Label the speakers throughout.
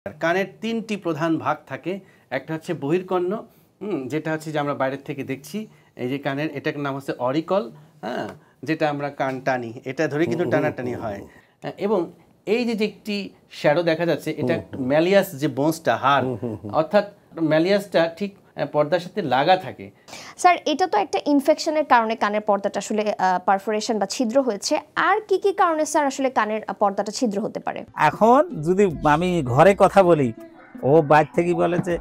Speaker 1: কানের তিনটি প্রধান ভাগ থাকে। একটা হচ্ছে বহির্কর্ণ, যেটা হচ্ছে যে আমরা বাইরের থেকে দেখছি, এই যে কানের, এটার নাম হচ্ছে অরিকল, হ্যাঁ, যেটা আমরা কান টানি, এটা ধরে কিন্তু টানাটানি হয়। এবং এই যে একটি শ্যাডো দেখা যাচ্ছে, এটা ম্যালিয়াস যে বোনসটা, হাড়, অর্থাৎ ম্যালিয়াসটা ঠিক পর্দার সাথে লাগা থাকে।
Speaker 2: স্যার, এটা তো একটা ইনফেকশনের কারণে কানের পর্দাটা আসলে পারফোরেশন বা ছিদ্র হয়েছে। আর কি কি কারণে স্যার আসলে কানের পর্দাটা ছিদ্র হতে পারে?
Speaker 3: এখন যদি আমি ঘরে কথা বলি, ও বাইরে থেকে বলে যে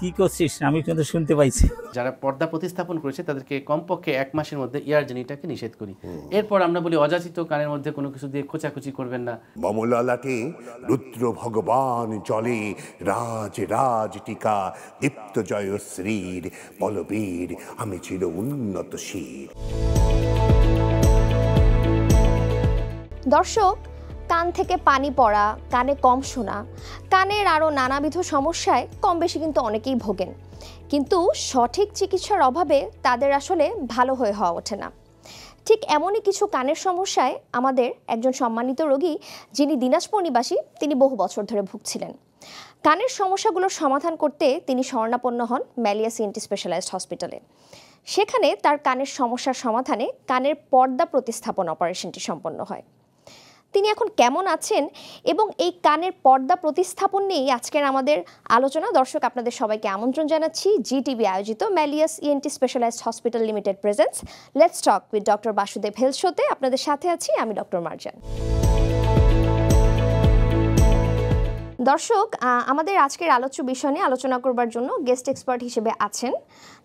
Speaker 3: কি করছিস, আমি কিন্তু শুনতে পাইছি।
Speaker 1: যারা পর্দা প্রতিস্থাপন করেছে তাদেরকে কমপক্ষে 1 মাসের মধ্যে ইয়ারজেনিটাকে নিষেধ করি। এরপর আমরা বলি অযাচিত কানের মধ্যে কোনো কিছু দিয়ে খোঁচাখুচি করবেন না।
Speaker 4: মমলালাটে রুদ্র ভগবান চলে, রাজ রাজ টিকা দীপ্ত জয়শ্রীর বলবীর, আমি ছিল উন্নত শির।
Speaker 2: দর্শক, কান থেকে পানি পড়া, কানে কম শোনা, কানের আরও নানাবিধ সমস্যায় কম বেশি কিন্তু অনেকেই ভোগেন, কিন্তু সঠিক চিকিৎসার অভাবে তাদের আসলে ভালো হয়ে হওয়া ওঠে না। ঠিক এমনই কিছু কানের সমস্যায় আমাদের একজন সম্মানিত রোগী, যিনি দিনাজপুর নিবাসী, তিনি বহু বছর ধরে ভুগছিলেন। কানের সমস্যাগুলোর সমাধান করতে তিনি শরণাপন্ন হন ম্যালিয়াস ইএনটি স্পেশালাইজড হসপিটালে। সেখানে তার কানের সমস্যার সমাধানে কানের পর্দা প্রতিস্থাপন অপারেশনটি সম্পন্ন হয়। তিনি এখন কেমন আছেন এবং এই কানের পর্দা প্রতিস্থাপন নিয়েই আজকের আমাদের আলোচনা। দর্শক, আপনাদের সবাইকে আমন্ত্রণ জানাচ্ছি জিটিভি আয়োজিত ম্যালিয়াস ENT specialised hospital limited presents let's talk with doctor Basudeb health শোতে। আপনাদের সাথে আছি আমি ডক্টর মার্জান। দর্শক, আমাদের আজকের আলোচ্য বিষয় নিয়ে আলোচনা করবার জন্য গেস্ট এক্সপার্ট হিসেবে আছেন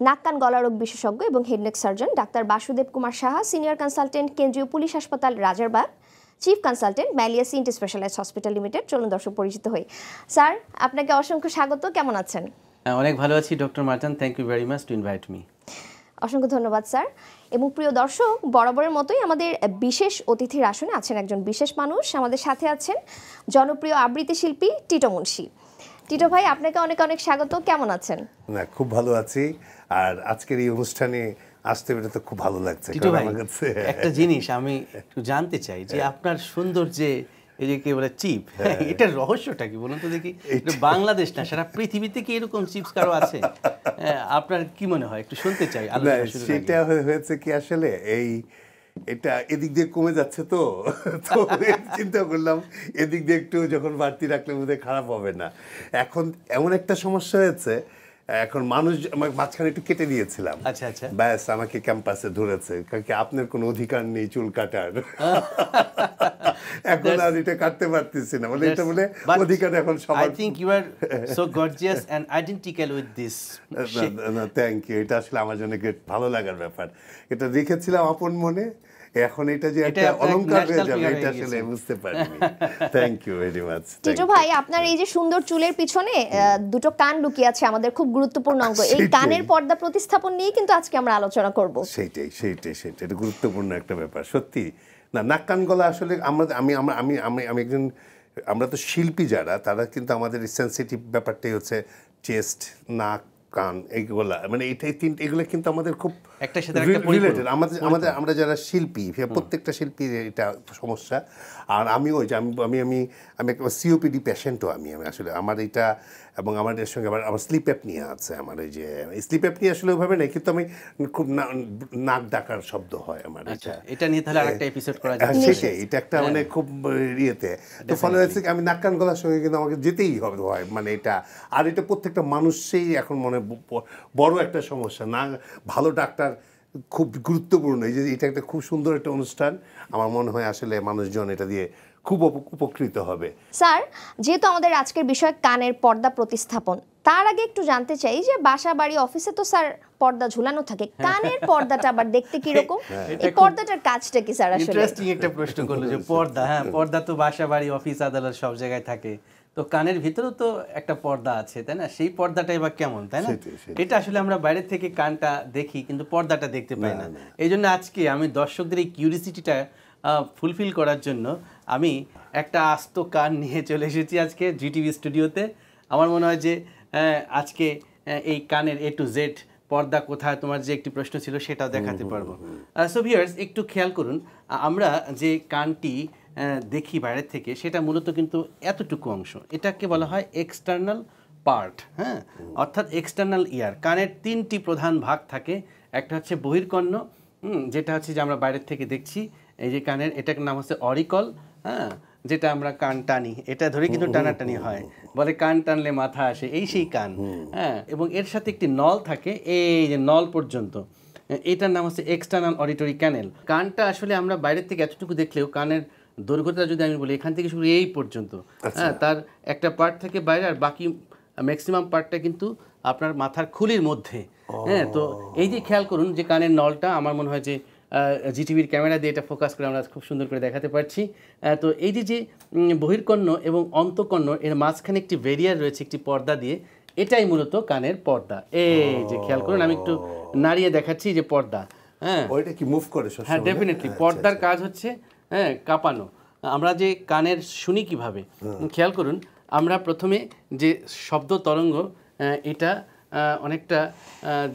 Speaker 2: নাক কান গলা রোগ বিশেষজ্ঞ এবং হেডনেক সার্জন ডাক্তার বাসুদেব কুমার সাহা, সিনিয়র কনসালটেন্ট, কেন্দ্রীয় পুলিশ হাসপাতাল রাজারবাগ, চিফ কনসালটেন্ট, ম্যালিয়াস ইএনটি স্পেশালাইজড হসপিটাল লিমিটেড। চলুন দর্শক পরিচিত হই। স্যার, আপনাকে অসংখ্য স্বাগত। কেমন আছেন?
Speaker 1: অনেক ভালো আছি doctor Marjan, thank you very much to invite me.
Speaker 2: অসংখ্য ধন্যবাদ স্যার। এবং প্রিয় দর্শক, বরাবরের মতোই আমাদের বিশেষ অতিথির আসনে আছেন একজন বিশেষ মানুষ। আমাদের সাথে আছেন জনপ্রিয় আবৃত্তি শিল্পী টিটো মুন্সি। টিটো ভাই, আপনাকে অনেক অনেক স্বাগত। কেমন আছেন?
Speaker 4: না, খুব ভালো আছি। আর আজকের এই অনুষ্ঠানে আসতে পেরে তো খুব ভালো লাগছে।
Speaker 1: টিটো ভাই, একটা জিনিস আমি একটু জানতে চাই যে আপনার সুন্দর যে এই যে কি বলে চিপ, এটার রহস্যটা কি বলুন তো দেখি। বাংলাদেশ না, সারা পৃথিবীতে কি এরকম চিপস কারো আছে? আপনার কি মনে হয়, একটু শুনতে চাই।
Speaker 4: সেটা হয়েছে কি, আসলে এটা এদিক দিয়ে কমে যাচ্ছে, তো চিন্তা করলাম এদিক দিয়ে একটু যখন বাড়তি রাখলে বোধহয় খারাপ হবে না। এখন এমন একটা সমস্যা হয়েছে, এখন মানুষ মাঝখানে একটু কেটে দিয়েছিলাম।
Speaker 1: আচ্ছা আচ্ছা,
Speaker 4: ব্যাস আমাকে ক্যাম্পাসে ধরেছে, কারণ কি আপনার কোনো অধিকার নেই চুল কাটার। এখন আর এটা কাটতে পারতেছি না, বলে এটা বলে অধিকার এখন সবার।
Speaker 1: I think you are so gorgeous and identical with this.
Speaker 4: Thank you, এটা আসলে আমার জন্য ভালো লাগার ব্যাপার। এটা রেখেছিলাম আপন মনে, এখন এটা যে একটা অলংকার হয়ে যাবে এটা আসলে বুঝতে পারিনি। Thank you very much.
Speaker 2: Tito ভাই, আপনার এই যে সুন্দর চুলের পিছনে দুটো কান লুকিয়ে আছে, আমাদের খুব গুরুত্বপূর্ণ অঙ্গ। এই কানের পর্দা প্রতিস্থাপন নিয়ে কিন্তু আজকে আমরা আলোচনা করব।
Speaker 4: সেইটাই এটা গুরুত্বপূর্ণ একটা ব্যাপার সত্যি। না, নাক কান গলা আসলে আমি একজন, আমরা তো শিল্পী যারা, তারা কিন্তু আমাদের সেন্সিটিভ ব্যাপারটাই হচ্ছে চেস্ট, নাক, কান, এইগুলা, মানে এটাই তিনটে, এগুলো কিন্তু আমাদের খুব রিলেটেড। আমরা যারা শিল্পী, প্রত্যেকটা শিল্পীর এটা সমস্যা। আর আমি ওই যে আমি একটা সিওপিডি পেশেন্টও আমি আসলে আমার এটা, এবং আমাদের সঙ্গে আমার স্লিপ অ্যাপনিয়া আছে। আমার এই যে স্লিপ অ্যাপনিয়া আসলে ওইভাবে নেই, কিন্তু আমি খুব নাক ডাকার শব্দ হয় আমার।
Speaker 1: এটা নিয়ে তাহলে আরেকটা এপিসোড করা যায়।
Speaker 4: সেটাই, এটা একটা মানে খুব ইয়েতে, তো ফলে হচ্ছে আমি নাক কান গলার সঙ্গে কিন্তু আমাকে যেতেই হয়, মানে এটা। আর এটা প্রত্যেকটা মানুষেই এখন মনে বড় একটা সমস্যা। না, ভালো ডাক্তার খুব গুরুত্বপূর্ণ। এই যে এটা একটা খুব সুন্দর একটা অনুষ্ঠান, আমার মনে হয় আসলে মানুষজন এটা দিয়ে খুব উপকৃত হবে।
Speaker 2: স্যার, যেহেতু আমাদের আজকের বিষয় কানের পর্দা প্রতিস্থাপন, তার আগে একটু জানতে চাই যে বাসা বাড়ি অফিসে তো স্যার পর্দা ঝুলানো থাকে, কানের পর্দাটা আবার দেখতে কি রকম? এই পর্দাটার কাজটা কি স্যার? আসলে
Speaker 1: ইন্টারেস্টিং একটা প্রশ্ন করলো যে পর্দা। হ্যাঁ, পর্দা তো বাসা বাড়ি অফিস আদালত সব জায়গায় থাকে, তো কানের ভিতরেও তো একটা পর্দা আছে, তাই না? সেই পর্দাটাই বা কেমন, তাই না? এটা আসলে আমরা বাইরে থেকে কানটা দেখি, কিন্তু পর্দাটা দেখতে পাই না। এই জন্য আজকে আমি দর্শকদের এই কিউরিসিটিটা ফুলফিল করার জন্য আমি একটা আস্ত কান নিয়ে চলে এসেছি আজকে জিটিভি স্টুডিওতে। আমার মনে হয় যে আজকে এই কানের A to Z পর্দা কোথায়, তোমার যে একটি প্রশ্ন ছিল সেটাও দেখাতে পারবো। সো ভিউয়ার্স, একটু খেয়াল করুন, আমরা যে কানটি দেখি বাইরের থেকে সেটা মূলত কিন্তু এতটুকু অংশ, এটাকে বলা হয় এক্সটার্নাল পার্ট। হ্যাঁ, অর্থাৎ এক্সটার্নাল ইয়ার। কানের 3টি প্রধান ভাগ থাকে। একটা হচ্ছে বহির্কর্ণ, যেটা হচ্ছে যে আমরা বাইরের থেকে দেখছি, এই যে কানের, এটার নাম হচ্ছে অরিকল। হ্যাঁ, যেটা আমরা কান টানি, এটা ধরে কিন্তু টানাটানি হয়, বলে কান টানলে মাথা আসে, এই সেই কান। হ্যাঁ, এবং এর সাথে একটি নল থাকে, এই যে নল পর্যন্ত, এটার নাম হচ্ছে এক্সটার্নাল অডিটরি ক্যানেল। কানটা আসলে আমরা বাইরের থেকে এতটুকু দেখলেও কানের দৈর্ঘ্যটা যদি আমি বলি, এখান থেকে শুরু এই পর্যন্ত, হ্যাঁ, তার একটা পার্ট থাকে বাইরে, আর বাকি ম্যাক্সিমাম পার্টটা কিন্তু আপনার মাথার খুলির মধ্যে। হ্যাঁ, তো এই যে খেয়াল করুন যে কানের নলটা, আমার মনে হয় যে জিটিভির ক্যামেরা দিয়ে এটা ফোকাস করে আমরা খুব সুন্দর করে দেখাতে পারছি। তো এই যে বহির্কর্ণ এবং অন্তঃকর্ণ, এর মাঝখানে একটি ব্যারিয়ার রয়েছে একটি পর্দা দিয়ে, এটাই মূলত কানের পর্দা। এই যে খেয়াল করুন, আমি একটু নাড়িয়ে দেখাচ্ছি যে পর্দা। হ্যাঁ,
Speaker 4: ওইটা কি মুভ করে?
Speaker 1: হ্যাঁ, ডেফিনেটলি পর্দার কাজ হচ্ছে কাঁপানো। আমরা যে কানের শুনি কিভাবে, খেয়াল করুন, আমরা প্রথমে যে শব্দ তরঙ্গ, এটা অনেকটা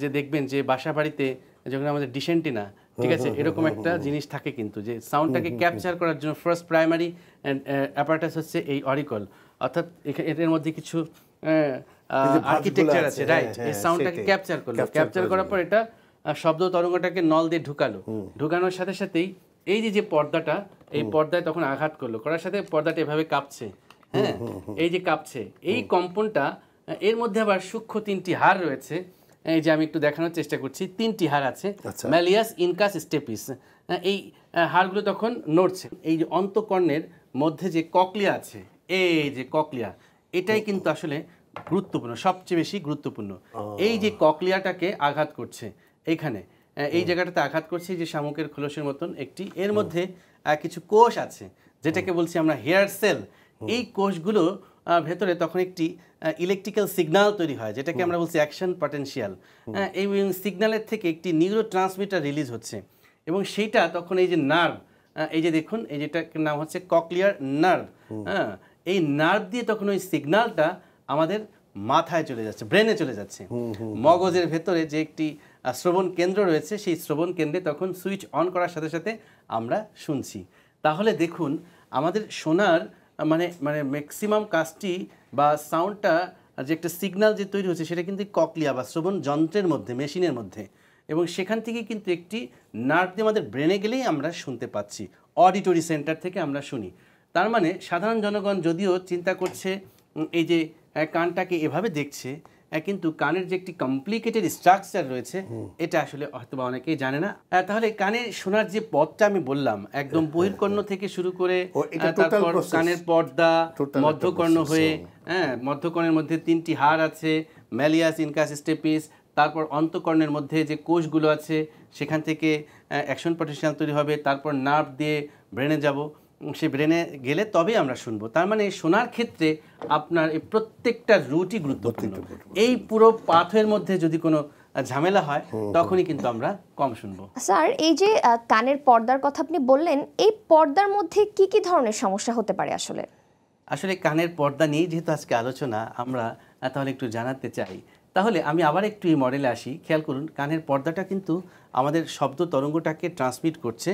Speaker 1: যে দেখবেন যে বাসা বাড়িতে যখন আমাদের ডিসেন্টিনা, ঠিক আছে, এরকম একটা জিনিস থাকে কিন্তু, যে সাউন্ডটাকে ক্যাপচার করার জন্য ফার্স্ট প্রাইমারি অ্যাপারেটাস হচ্ছে এই অরিকল, অর্থাৎ এর মধ্যে কিছু আর্কিটেকচার আছে, রাইট? এই সাউন্ডটাকে ক্যাপচার করলো, ক্যাপচার করার পর এটা শব্দ তরঙ্গটাকে নল দিয়ে ঢুকানোর সাথে সাথেই এই যে পর্দাটা, এই পর্দায় তখন আঘাত করলো, করার সাথে পর্দাটা এভাবে কাঁপছে। হ্যাঁ, এই যে কাঁপছে, এই কম্পনটা, এর মধ্যে আবার সূক্ষ্ম 3টি হাড় রয়েছে। এই যে আমি একটু দেখানোর চেষ্টা করছি, 3টি হাড় আছে, ম্যালিয়াস, ইনকাস, স্টেপিস। এই হাড়গুলো তখন নড়ছে। এই যে অন্তঃকর্ণের মধ্যে যে ককলিয়া আছে, এই যে ককলিয়া, এটাই কিন্তু আসলে গুরুত্বপূর্ণ, সবচেয়ে বেশি গুরুত্বপূর্ণ। এই যে ককলিয়াটাকে আঘাত করছে, এইখানে এই জায়গাটাতে আঘাত করছে, যে শামুকের খোলসের মতন একটি, এর মধ্যে কিছু কোষ আছে, যেটাকে বলছি আমরা হেয়ার সেল। এই কোষগুলো ভেতরে তখন একটি ইলেকট্রিক্যাল সিগন্যাল তৈরি হয়, যেটাকে আমরা বলছি অ্যাকশন পটেনশিয়াল। এই সিগন্যালের থেকে একটি নিউরো ট্রান্সমিটার রিলিজ হচ্ছে, এবং সেইটা তখন এই যে নার্ভ, এই যে দেখুন, এই যেটার নাম হচ্ছে ককলিয়ার নার্ভ। হ্যাঁ, এই নার্ভ দিয়ে তখন ওই সিগন্যালটা আমাদের মাথায় চলে যাচ্ছে, ব্রেনে চলে যাচ্ছে। মগজের ভেতরে যে একটি শ্রবণ কেন্দ্র রয়েছে, সেই শ্রবণ কেন্দ্রে তখন সুইচ অন করার সাথে সাথে আমরা শুনছি। তাহলে দেখুন, আমাদের শোনার মানে ম্যাক্সিমাম কাজটি বা সাউন্ডটা, যে একটা সিগন্যাল যে তৈরি হচ্ছে, সেটা কিন্তু ককলিয়া বা শ্রবণ যন্ত্রের মধ্যে, মেশিনের মধ্যে, এবং সেখান থেকে কিন্তু একটি নার্ভ দিয়ে আমাদের ব্রেনে গেলেই আমরা শুনতে পাচ্ছি, অডিটরি সেন্টার থেকে আমরা শুনি। তার মানে সাধারণ জনগণ যদিও চিন্তা করছে এই যে কানটাকে এভাবে দেখছে, কিন্তু কানের যে একটি কমপ্লিকেটেড স্ট্রাকচার রয়েছে, এটা আসলে হয়তো বা অনেকেই জানে না। তাহলে কানে শোনার যে পথটা আমি বললাম, একদম বহির্কর্ণ থেকে শুরু করে, তারপর কানের পর্দা, মধ্যকর্ণ হয়ে, হ্যাঁ, মধ্যকর্ণের মধ্যে 3টি হাড় আছে, ম্যালিয়াস, ইনকাস, স্টেপিস, তারপর অন্তঃকর্ণের মধ্যে যে কোষগুলো আছে, সেখান থেকে অ্যাকশন পটেনশিয়াল তৈরি হবে, তারপর নার্ভ দিয়ে ব্রেনে যাব, সে ব্রেনে গেলে তবেই আমরা শুনবো। তার মানে শোনার ক্ষেত্রে আপনার এই প্রত্যেকটা রুটই গুরুত্বপূর্ণ। এই পুরো পাথের মধ্যে যদি কোনো ঝামেলা হয়, তখনই কিন্তু আমরা কম শুনবো।
Speaker 2: স্যার, এই যে কানের পর্দার কথা আপনি বললেন, এই পর্দার মধ্যে কি কি ধরনের সমস্যা হতে পারে? আসলে
Speaker 1: কানের পর্দা নিয়ে যেহেতু আজকে আলোচনা, আমরা তাহলে একটু জানাতে চাই। তাহলে আমি আবার একটু এই মডেলে আসি। খেয়াল করুন, কানের পর্দাটা কিন্তু আমাদের শব্দ তরঙ্গটাকে ট্রান্সমিট করছে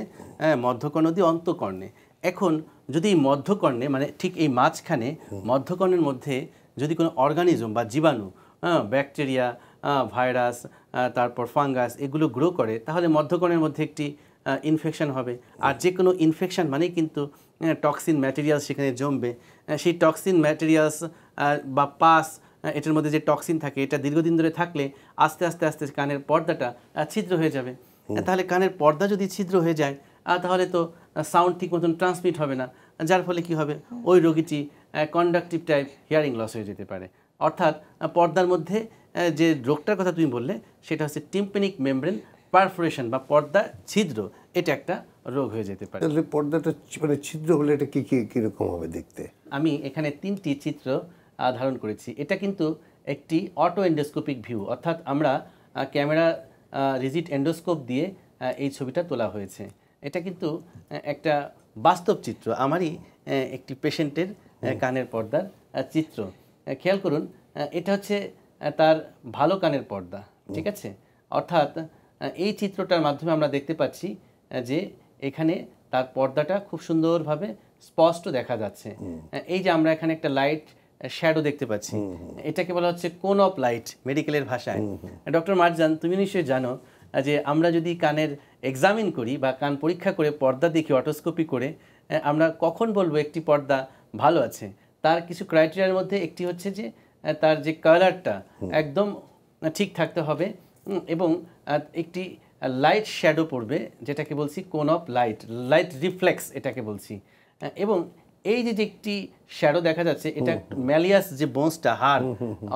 Speaker 1: মধ্যকর্ণ দিয়ে অন্তঃকর্ণে। এখন যদি এই মধ্যকর্ণে, মানে ঠিক এই মাঝখানে মধ্যকর্ণের মধ্যে যদি কোনো অর্গানিজম বা জীবাণু, ব্যাকটেরিয়া, ভাইরাস, তারপর ফাঙ্গাস, এগুলো গ্রো করে, তাহলে মধ্যকর্ণের মধ্যে একটি ইনফেকশন হবে। আর যে কোনো ইনফেকশন মানেই কিন্তু টক্সিন ম্যাটেরিয়ালস সেখানে জমবে। সেই টক্সিন ম্যাটেরিয়ালস বা পাস, এটার মধ্যে যে টক্সিন থাকে, এটা দীর্ঘদিন ধরে থাকলে আস্তে আস্তে আস্তে কানের পর্দাটা ছিদ্র হয়ে যাবে। তাহলে কানের পর্দা যদি ছিদ্র হয়ে যায়, তাহলে তো সাউন্ড ঠিক মতন ট্রান্সমিট হবে না, যার ফলে কি হবে, ওই রোগীটি কন্ডাকটিভ টাইপ হিয়ারিং লস হয়ে যেতে পারে। অর্থাৎ পর্দার মধ্যে যে রোগটার কথা তুমি বললে, সেটা হচ্ছে টিম্প্যানিক মেমব্রেন পারফোরেশন বা পর্দা ছিদ্র, এটা একটা রোগ হয়ে যেতে পারে।
Speaker 4: তাহলে পর্দাটা মানে ছিদ্র হলে এটা কীরকম হবে দেখতে?
Speaker 1: আমি এখানে 3টি চিত্র ধারণ করেছি। এটা কিন্তু একটি অটো এন্ডোস্কোপিক ভিউ, অর্থাৎ আমরা ক্যামেরা রিজিড এন্ডোস্কোপ দিয়ে এই ছবিটা তোলা হয়েছে। এটা কিন্তু একটা বাস্তব চিত্র, আমারই একটি পেশেন্টের কানের পর্দার চিত্র। খেয়াল করুন, এটা হচ্ছে তার ভালো কানের পর্দা, ঠিক আছে? অর্থাৎ এই চিত্রটার মাধ্যমে আমরা দেখতে পাচ্ছি যে এখানে তার পর্দাটা খুব সুন্দরভাবে স্পষ্ট দেখা যাচ্ছে। এই যে আমরা এখানে একটা লাইট শ্যাডো দেখতে পাচ্ছি, এটাকে বলা হচ্ছে কোন অফ লাইট মেডিকেলের ভাষায়। ডক্টর মারজান, তুমি নিশ্চয়ই জানো যে আমরা যদি কানের এক্সামিন করি বা কান পরীক্ষা করে পর্দা দেখি অটোস্কোপি করে, আমরা কখন বলবো একটি পর্দা ভালো আছে? তার কিছু ক্রাইটেরিয়ার মধ্যে একটি হচ্ছে যে তার যে কালারটা একদম ঠিক থাকতে হবে এবং একটি লাইট শ্যাডো পড়বে, যেটাকে বলছি কোন অফ লাইট, লাইট রিফ্লেক্স এটাকে বলছি। এবং এই যে একটি শ্যাডো দেখা যাচ্ছে, এটা ম্যালিয়াস যে বোনসটা, হাড়,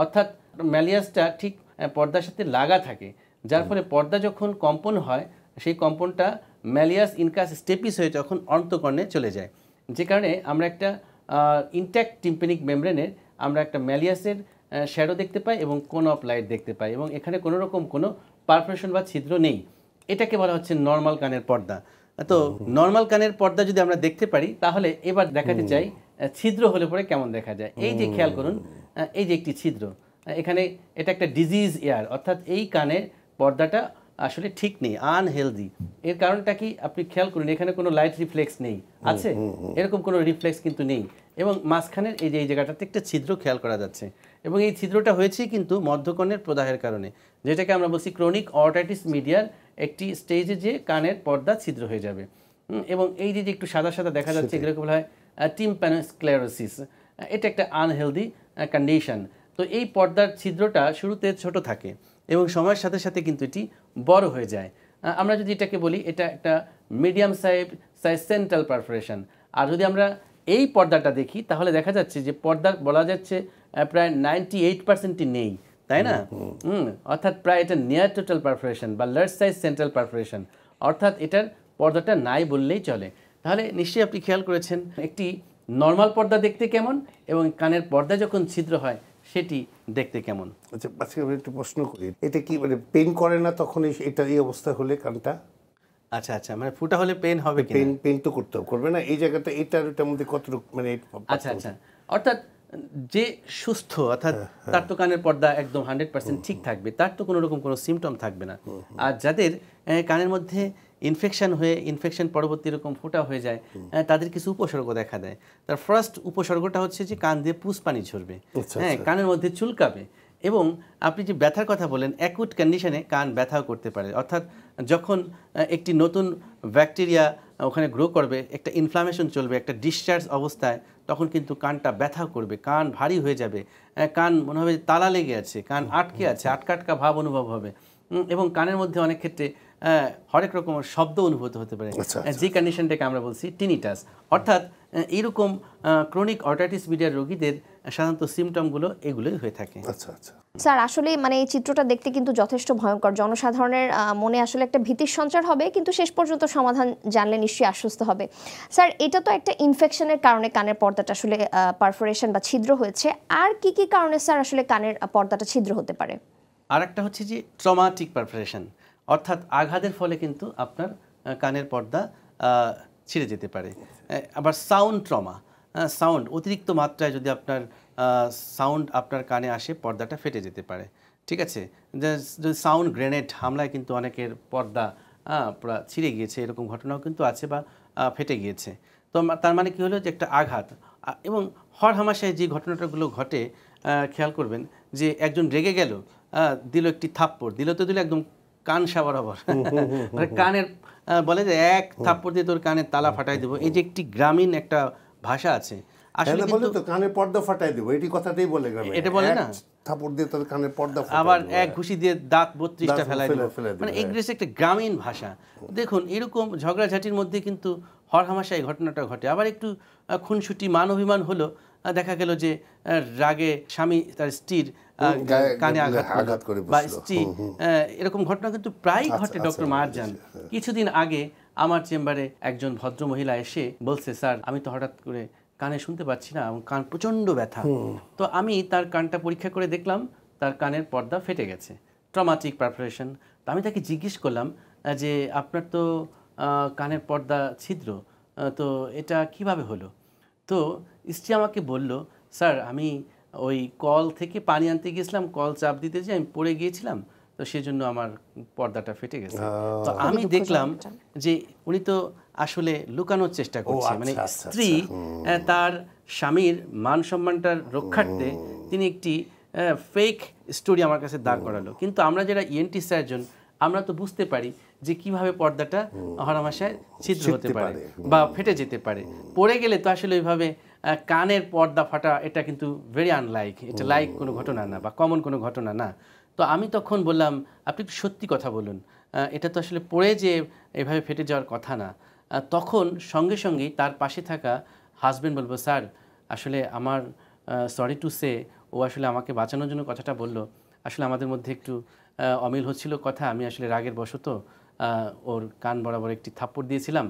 Speaker 1: অর্থাৎ ম্যালিয়াসটা ঠিক পর্দার সাথে লাগা থাকে, যার ফলে পর্দা যখন কম্পন হয় সেই কম্পনটা ম্যালিয়াস ইনকাস স্টেপিস হয়ে যখন অন্তঃকর্ণে চলে যায়, যে কারণে আমরা একটা ইনট্যাক্ট টিম্পানিক মেমব্রেনের আমরা একটা ম্যালিয়াসের শ্যাডো দেখতে পাই এবং কোন অফ লাইট দেখতে পাই, এবং এখানে কোনো রকম কোনো পারফোরেশন বা ছিদ্র নেই। এটাকে বলা হচ্ছে নর্মাল কানের পর্দা। তো নর্মাল কানের পর্দা যদি আমরা দেখতে পারি, তাহলে এবার দেখাতে চাই ছিদ্র হলে পরে কেমন দেখা যায়। এই যে খেয়াল করুন, এই যে একটি ছিদ্র, এখানে এটা একটা ডিজিজ এয়ার, অর্থাৎ এই কানের পর্দাটা আসলে ঠিক নেই, আনহেলদি। এর কারণটা কি আপনি খেয়াল করুন, এখানে কোনো লাইট রিফ্লেক্স নেই, আছে এরকম কোনো রিফ্লেক্স কিন্তু নেই, এবং মাঝখানের এই যে এই জায়গাটাতে একটা ছিদ্র খেয়াল করা যাচ্ছে, এবং এই ছিদ্রটা হয়েছে কিন্তু মধ্যকর্ণের প্রদাহের কারণে, যেটাকে আমরা বলছি ক্রনিক অর্টাইটিস মিডিয়ার একটি স্টেজে যে কানের পর্দা ছিদ্র হয়ে যাবে। এবং এই যে একটু সাদা সাদা দেখা যাচ্ছে, এগুলোকে বলা হয় টিম্প্যানোস্ক্লেরোসিস। এটা একটা আনহেলদি কন্ডিশন। তো এই পর্দার ছিদ্রটা শুরুতে ছোট থাকে এবং সময়ের সাথে সাথে কিন্তু এটি বড় হয়ে যায়। আমরা যদি এটাকে বলি, এটা একটা মিডিয়াম সাইজ সেন্ট্রাল পারফোরেশন। আর যদি আমরা এই পর্দাটা দেখি, তাহলে দেখা যাচ্ছে যে পর্দা বলা যাচ্ছে প্রায় 98%ই নেই, তাই না? অর্থাৎ প্রায় এটা নিয়ার টোটাল পারফোরেশন বা লার্জ সাইজ সেন্ট্রাল পারফোরেশন, অর্থাৎ এটার পর্দাটা নাই বললেই চলে। তাহলে নিশ্চয়ই আপনি খেয়াল করেছেন একটি নর্মাল পর্দা দেখতে কেমন এবং কানের পর্দা যখন ছিদ্র হয় সেটি দেখতে কেমন।
Speaker 4: আচ্ছা, আজকে আমি একটু প্রশ্ন করি, এটা কি মানে পেন করে না তখন এটা এই অবস্থা হলে কানটা?
Speaker 1: আচ্ছা আচ্ছা, মানে ফুটা হলে পেন হবে কি?
Speaker 4: পেন তো করবে না এই জায়গাটা, এটার মধ্যে কতটুকু মানে?
Speaker 1: আচ্ছা আচ্ছা, অর্থাৎ যে সুস্থ, অর্থাৎ তার তো কানের পর্দা একদম 100% ঠিক থাকবে, তার তো কোনো রকম কোনো সিমটম থাকবে না। আর যাদের কানের মধ্যে ইনফেকশন হয়ে ইনফেকশন পরবর্তী এরকম ফোঁটা হয়ে যায়, তাদের কিছু উপসর্গ দেখা দেয়। তার ফার্স্ট উপসর্গটা হচ্ছে যে কান দিয়ে পুষ পানি ঝরবে, হ্যাঁ, কানের মধ্যে চুলকাবে, এবং আপনি যে ব্যথার কথা বলেন, অ্যাকুট কন্ডিশনে কান ব্যথাও করতে পারে। অর্থাৎ যখন একটি নতুন ব্যাকটেরিয়া ওখানে গ্রো করবে, একটা ইনফ্লামেশন চলবে, একটা ডিসচার্জ অবস্থায়, তখন কিন্তু কানটা ব্যথা করবে, কান ভারী হয়ে যাবে, কান মনে হবে তালা লেগে আছে, কান আটকে আছে, আটকা ভাব অনুভব হবে, এবং কানের মধ্যে অনেক ক্ষেত্রে হরেক রকমের শব্দ অনুভূত হতে পারে, যে কন্ডিশনটাকে আমরা বলছি টিনিটাস। অর্থাৎ এইরকম ক্রনিক অর্টাইটিস মিডিয়ার রোগীদের সাধারণত সিমটমগুলো এগুলোই হয়ে থাকে।
Speaker 4: আচ্ছা আচ্ছা
Speaker 2: স্যার, আসলে মানে এই চিত্রটা দেখতে কিন্তু যথেষ্ট ভয়ঙ্কর। জনসাধারণের মনে আসলে একটা ভীতির সঞ্চার হবে, কিন্তু শেষ পর্যন্ত সমাধান জানলে নিশ্চয়ই আশ্বস্ত হবে। স্যার, এটা তো একটা ইনফেকশনের কারণে কানের পর্দাটা আসলে পারফোরেশন বা ছিদ্র হয়েছে। আর কি কি কারণে স্যার আসলে কানের পর্দাটা ছিদ্র হতে পারে?
Speaker 1: আর একটা হচ্ছে যে ট্রমাটিক পারফোরেশন, অর্থাৎ আঘাতের ফলে কিন্তু আপনার কানের পর্দা ছিঁড়ে যেতে পারে। আবার সাউন্ড ট্রমা, সাউন্ড অতিরিক্ত মাত্রায় যদি আপনার সাউন্ড আপনার কানে আসে, পর্দাটা ফেটে যেতে পারে। ঠিক আছে, যদি সাউন্ড গ্রেনেড হামলায় কিন্তু অনেকের পর্দা পুরো ছিঁড়ে গিয়েছে, এরকম ঘটনাও কিন্তু আছে, বা ফেটে গিয়েছে। তো তার মানে কী হলো, যে একটা আঘাত। এবং হরহামেশায় যে ঘটনাটাগুলো ঘটে, খেয়াল করবেন যে একজন রেগে গেল, দিল একটি থাপ্পড়, দিল একদম কান বরাবর, কানের বলে যে এক থাপ্পড় দিয়ে তোর কানের তালা ফাটাই দেবো। এই যে একটি গ্রামীণ একটা ভাষা আছে, আসলে কিন্তু
Speaker 4: কানের পর্দা ফাটাই দেবো, এই কথাটাই বলে গ্রামে,
Speaker 1: এটা বলে না,
Speaker 4: থাপ্পড় দিয়ে তোর কানের পর্দা,
Speaker 1: আবার এক ঘুষি দিয়ে দাঁত 32টা ফেলাই দেবো, মানে ইংরেজি একটা গ্রামীণ ভাষা। দেখুন, এরকম ঝগড়াঝাটির মধ্যে কিন্তু হরহামেশা এই ঘটনাটা ঘটে। আবার একটু খুনসুটি মান অভিমান হলো, দেখা গেল যে রাগে স্বামী তার স্ত্রীর কানে আঘাত করে, বা স্ত্রী, এরকম ঘটনা কিন্তু প্রায় ঘটে। ডক্টর মারজান, কিছুদিন আগে আমার চেম্বারে একজন ভদ্র মহিলা এসে বলছে, স্যার আমি তো হঠাৎ করে কানে শুনতে পাচ্ছি না, কান প্রচণ্ড ব্যথা। তো আমি তার কানটা পরীক্ষা করে দেখলাম তার কানের পর্দা ফেটে গেছে, ট্রমাটিক পারফোরেশন। তো আমি তাকে জিজ্ঞেস করলাম যে আপনার তো কানের পর্দা ছিদ্র, তো এটা কিভাবে হলো? তো স্ত্রী আমাকে বলল, স্যার আমি ওই কল থেকে পানি আনতে গিয়েছিলাম, কল চাপ দিতে যে আমি পড়ে গিয়েছিলাম, তো সেজন্য আমার পর্দাটা ফেটে গেছে। তো আমি দেখলাম যে উনি তো আসলে লুকানোর চেষ্টা করছে, মানে স্ত্রী তার স্বামীর মান সম্মানটার রক্ষার্থে তিনি একটি ফেক স্টোরি আমার কাছে দাঁড় করালো। কিন্তু আমরা যারা ইএনটি সার্জন আমরা তো বুঝতে পারি যে কিভাবে পর্দাটা হরহামেশায় ছিদ্র হতে পারে বা ফেটে যেতে পারে। পড়ে গেলে তো আসলে ওইভাবে কানের পর্দা ফাটা এটা কিন্তু ভেরি আনলাইক, এটা লাইক কোনো ঘটনা না বা কমন কোনো ঘটনা না। তো আমি তখন বললাম আপনি একটু সত্যি কথা বলুন, এটা তো আসলে পড়ে যে এভাবে ফেটে যাওয়ার কথা না। তখন সঙ্গে সঙ্গেই তার পাশে থাকা হাজব্যান্ড বলবো স্যার আসলে আমার সরি টু সে, ও আসলে আমাকে বাঁচানোর জন্য কথাটা বললো, আসলে আমাদের মধ্যে একটু অমিল হচ্ছিল কথা, আমি আসলে রাগের বশত ওর কান বরাবর একটি থাপ্পড় দিয়েছিলাম,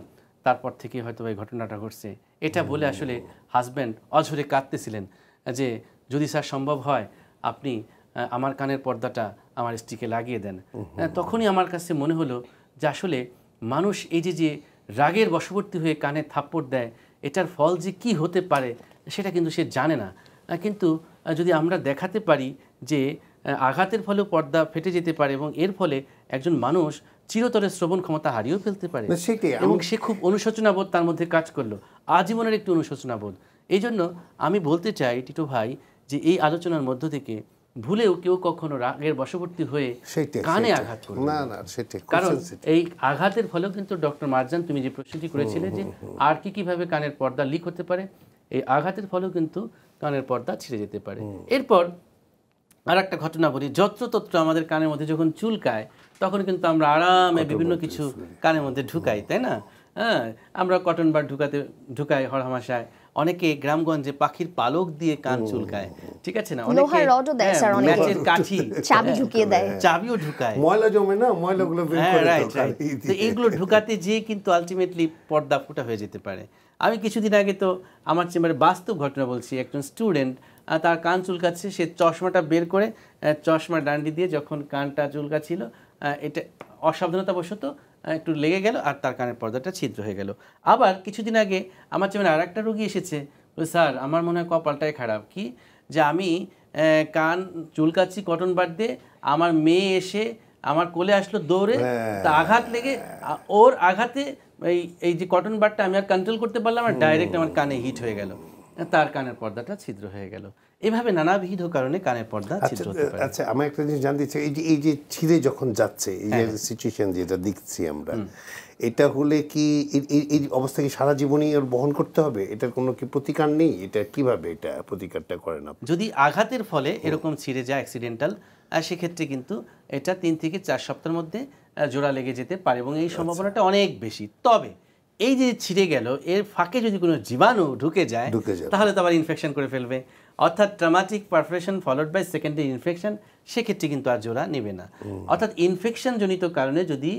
Speaker 1: তারপর থেকে হয়তো এই ঘটনাটা ঘটছে। এটা বলে আসলে হাজব্যান্ড অঝরে কাঁদতেছিলেন যে যদি স্যার সম্ভব হয় আপনি আমার কানের পর্দাটা আমার স্ত্রীকে লাগিয়ে দেন। তখনই আমার কাছে মনে হলো যে আসলে মানুষ এই যে রাগের বশবর্তী হয়ে কানে থাপ্পড় দেয় এটার ফল যে কি হতে পারে সেটা কিন্তু সে জানে না। কিন্তু যদি আমরা দেখাতে পারি যে আঘাতের ফলেও পর্দা ফেটে যেতে পারে এবং এর ফলে একজন মানুষ চিরতরে শ্রবণ ক্ষমতা হারিয়েও ফেলতে পারে এবং সে খুব অনুশোচনাবোধ তার মধ্যে কাজ করলো, আজীবনের একটি অনুশোচনাবোধ। এই জন্য আমি বলতে চাই টিটু ভাই যে এই আলোচনার মধ্য থেকে ভুলেও কেউ কখনো রাগের বশবর্তী হয়ে কানে আঘাত করবে না, কারণ এই আঘাতের ফলেও কিন্তু ডক্টর মারজান তুমি যে প্রশ্নটি করেছিলে যে আর কিভাবে কানের পর্দা লিক হতে পারে, এই আঘাতের ফলেও কিন্তু কানের পর্দা ছিঁড়ে যেতে পারে। এরপর আর একটা ঘটনা বলি, যত্রতত্র আমাদের কানের মধ্যে যখন চুলকায় তখন কিন্তু আমরা আরামে বিভিন্ন কিছু কানের মধ্যে ঢুকাই, তাই না? হ্যাঁ, আমরা কটন বার ঢুকাই হরহামেশায়, অনেকে গ্রামগঞ্জে পাখির পালক দিয়ে কান চুলকায়, ঠিক আছে না? অনেকে ম্যাচের কাঠি
Speaker 2: চাবি ঢুকিয়ে দেয়,
Speaker 1: চাবিও ঢুকায়,
Speaker 4: ময়লা জমে না, ময়লাগুলো বের করে দেয়।
Speaker 1: তো এইগুলো ঢুকাতে যেয়ে কিন্তু আলটিমেটলি পর্দা ফুটা হয়ে যেতে পারে। আমি কিছুদিন আগে তো আমার চেম্বারে বাস্তব ঘটনা বলছি, একজন স্টুডেন্ট তার কান চুলকাচ্ছে, সে চশমাটা বের করে চশমা ডান্ডি দিয়ে যখন কানটা চুলকাচ্ছিল এটা অসাবধানতাবশত একটু লেগে গেল আর তার কানের পর্দাটা ছিদ্র হয়ে গেল। আবার কিছুদিন আগে আমার চেম্বারে আর একটা রোগী এসেছে, স্যার আমার মনে হয় কপালটাই খারাপ, কি যে আমি কান চুলকাচ্ছি কটন বার দিয়ে, আমার মেয়ে এসে আমার কোলে আসলো দৌড়ে, তা আঘাত লেগে ওর আঘাতে এই যে কটন বারটা আমি আর কন্ট্রোল করতে পারলাম আর ডাইরেক্ট আমার কানে হিট হয়ে গেল, তার কানের পর্দাটা ছিদ্র হয়ে গেল। এভাবে নানাবিধ কারণে কানের পর্দা ছিদ্র হতে পারে।
Speaker 4: আচ্ছা, আমি একটা জিনিস জানতে চাই, এই যে ছিঁড়ে যখন যাচ্ছে, এই যে সিচুয়েশন যেটা দেখছি আমরা, এটা হলে কি এই অবস্থা কি সারা জীবনই ওর বহন করতে হবে? এটার কোনো কি প্রতিকার নেই? এটা কিভাবে এটা প্রতিকারটা করেন আপনি?
Speaker 1: যদি আঘাতের ফলে এরকম ছিঁড়ে যায় অ্যাক্সিডেন্টাল, সেক্ষেত্রে কিন্তু এটা 3 থেকে 4 সপ্তাহের মধ্যে জোড়া লেগে যেতে পারে এবং এই সম্ভাবনাটা অনেক বেশি। তবে এই যে ছিঁড়ে গেল এর ফাঁকে যদি কোনো জীবাণু ঢুকে যায় তাহলে তো আবার ইনফেকশন করে ফেলবে, অর্থাৎ traumatic perforation followed by secondary infection, সেক্ষেত্রে কিন্তু আর জোড়া নেবে না। অর্থাৎ ইনফেকশন জনিত কারণে যদি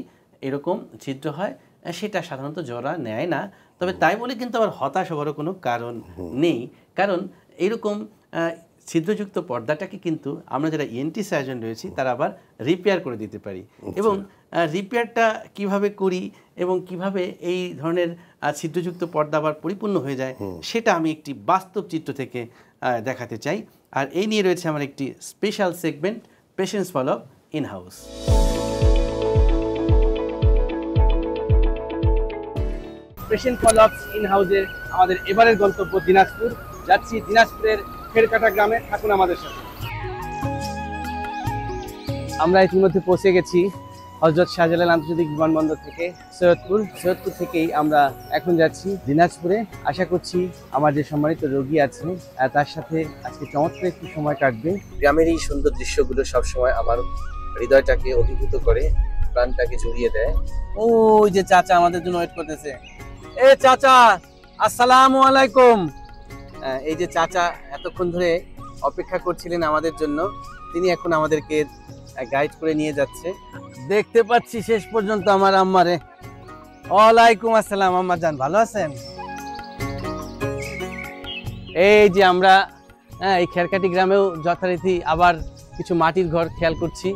Speaker 1: এরকম ছিদ্র হয় সেটা সাধারণত জোড়া নেয় না। তবে তাই বলে কিন্তু আবার হতাশ হওয়ারও কোনো কারণ নেই, কারণ এরকম ছিদ্রযুক্ত পর্দাটাকে কিন্তু আমরা যারা ইএনটি সার্জন রয়েছি তারা আবার রিপেয়ার করে দিতে পারি। এবং রিপেয়ারটা কিভাবে করি এবং কিভাবে এই ধরনের ছিদ্রযুক্ত পর্দা আবার পরিপূর্ণ হয়ে যায় সেটা আমি একটি বাস্তব চিত্র থেকে দেখাতে চাই। আর এই নিয়ে রয়েছে আমার একটি special segment, patients follow up in house. Patient follow up in হাউসের আমাদের এবারের গন্তব্য দিনাজপুর। যাচ্ছি দিনাজপুরের খেরকাটা গ্রামে, থাকুন আমাদের সাথে। আমরা ইতিমধ্যে পৌঁছে গেছি হযরত শাহজালাল আন্তর্জাতিক বিমানবন্দর থেকে সৈয়দপুর থেকেই আমরা এখন যাচ্ছি দিনাজপুরে। আশা করছি আমার যে সম্মানিত রোগী আছে তার সাথে আজকে চমৎকার একটি সময় কাটবে। গ্রামের এই সুন্দর দৃশ্যগুলো সবসময় আমার হৃদয়টাকে অভিভূত করে, প্রাণটাকে জড়িয়ে দেয়। ওই যে চাচা আমাদের জন্য ওয়েট করতেছে। এ চাচা, আসসালামু আলাইকুম। এই যে চাচা এতক্ষণ ধরে অপেক্ষা করছিলেন আমাদের জন্য, তিনি এখন আমাদেরকে গাইড করে নিয়ে যাচ্ছে। দেখতে পাচ্ছি শেষ পর্যন্ত আমার আম্মারে। ওয়ালাইকুম আসসালাম আম্মা জান, ভালো আছেন? এই যে আমরা এই খেরকাটি গ্রামেও যথারীতি আবার কিছু মাটির ঘর খেয়াল করছি।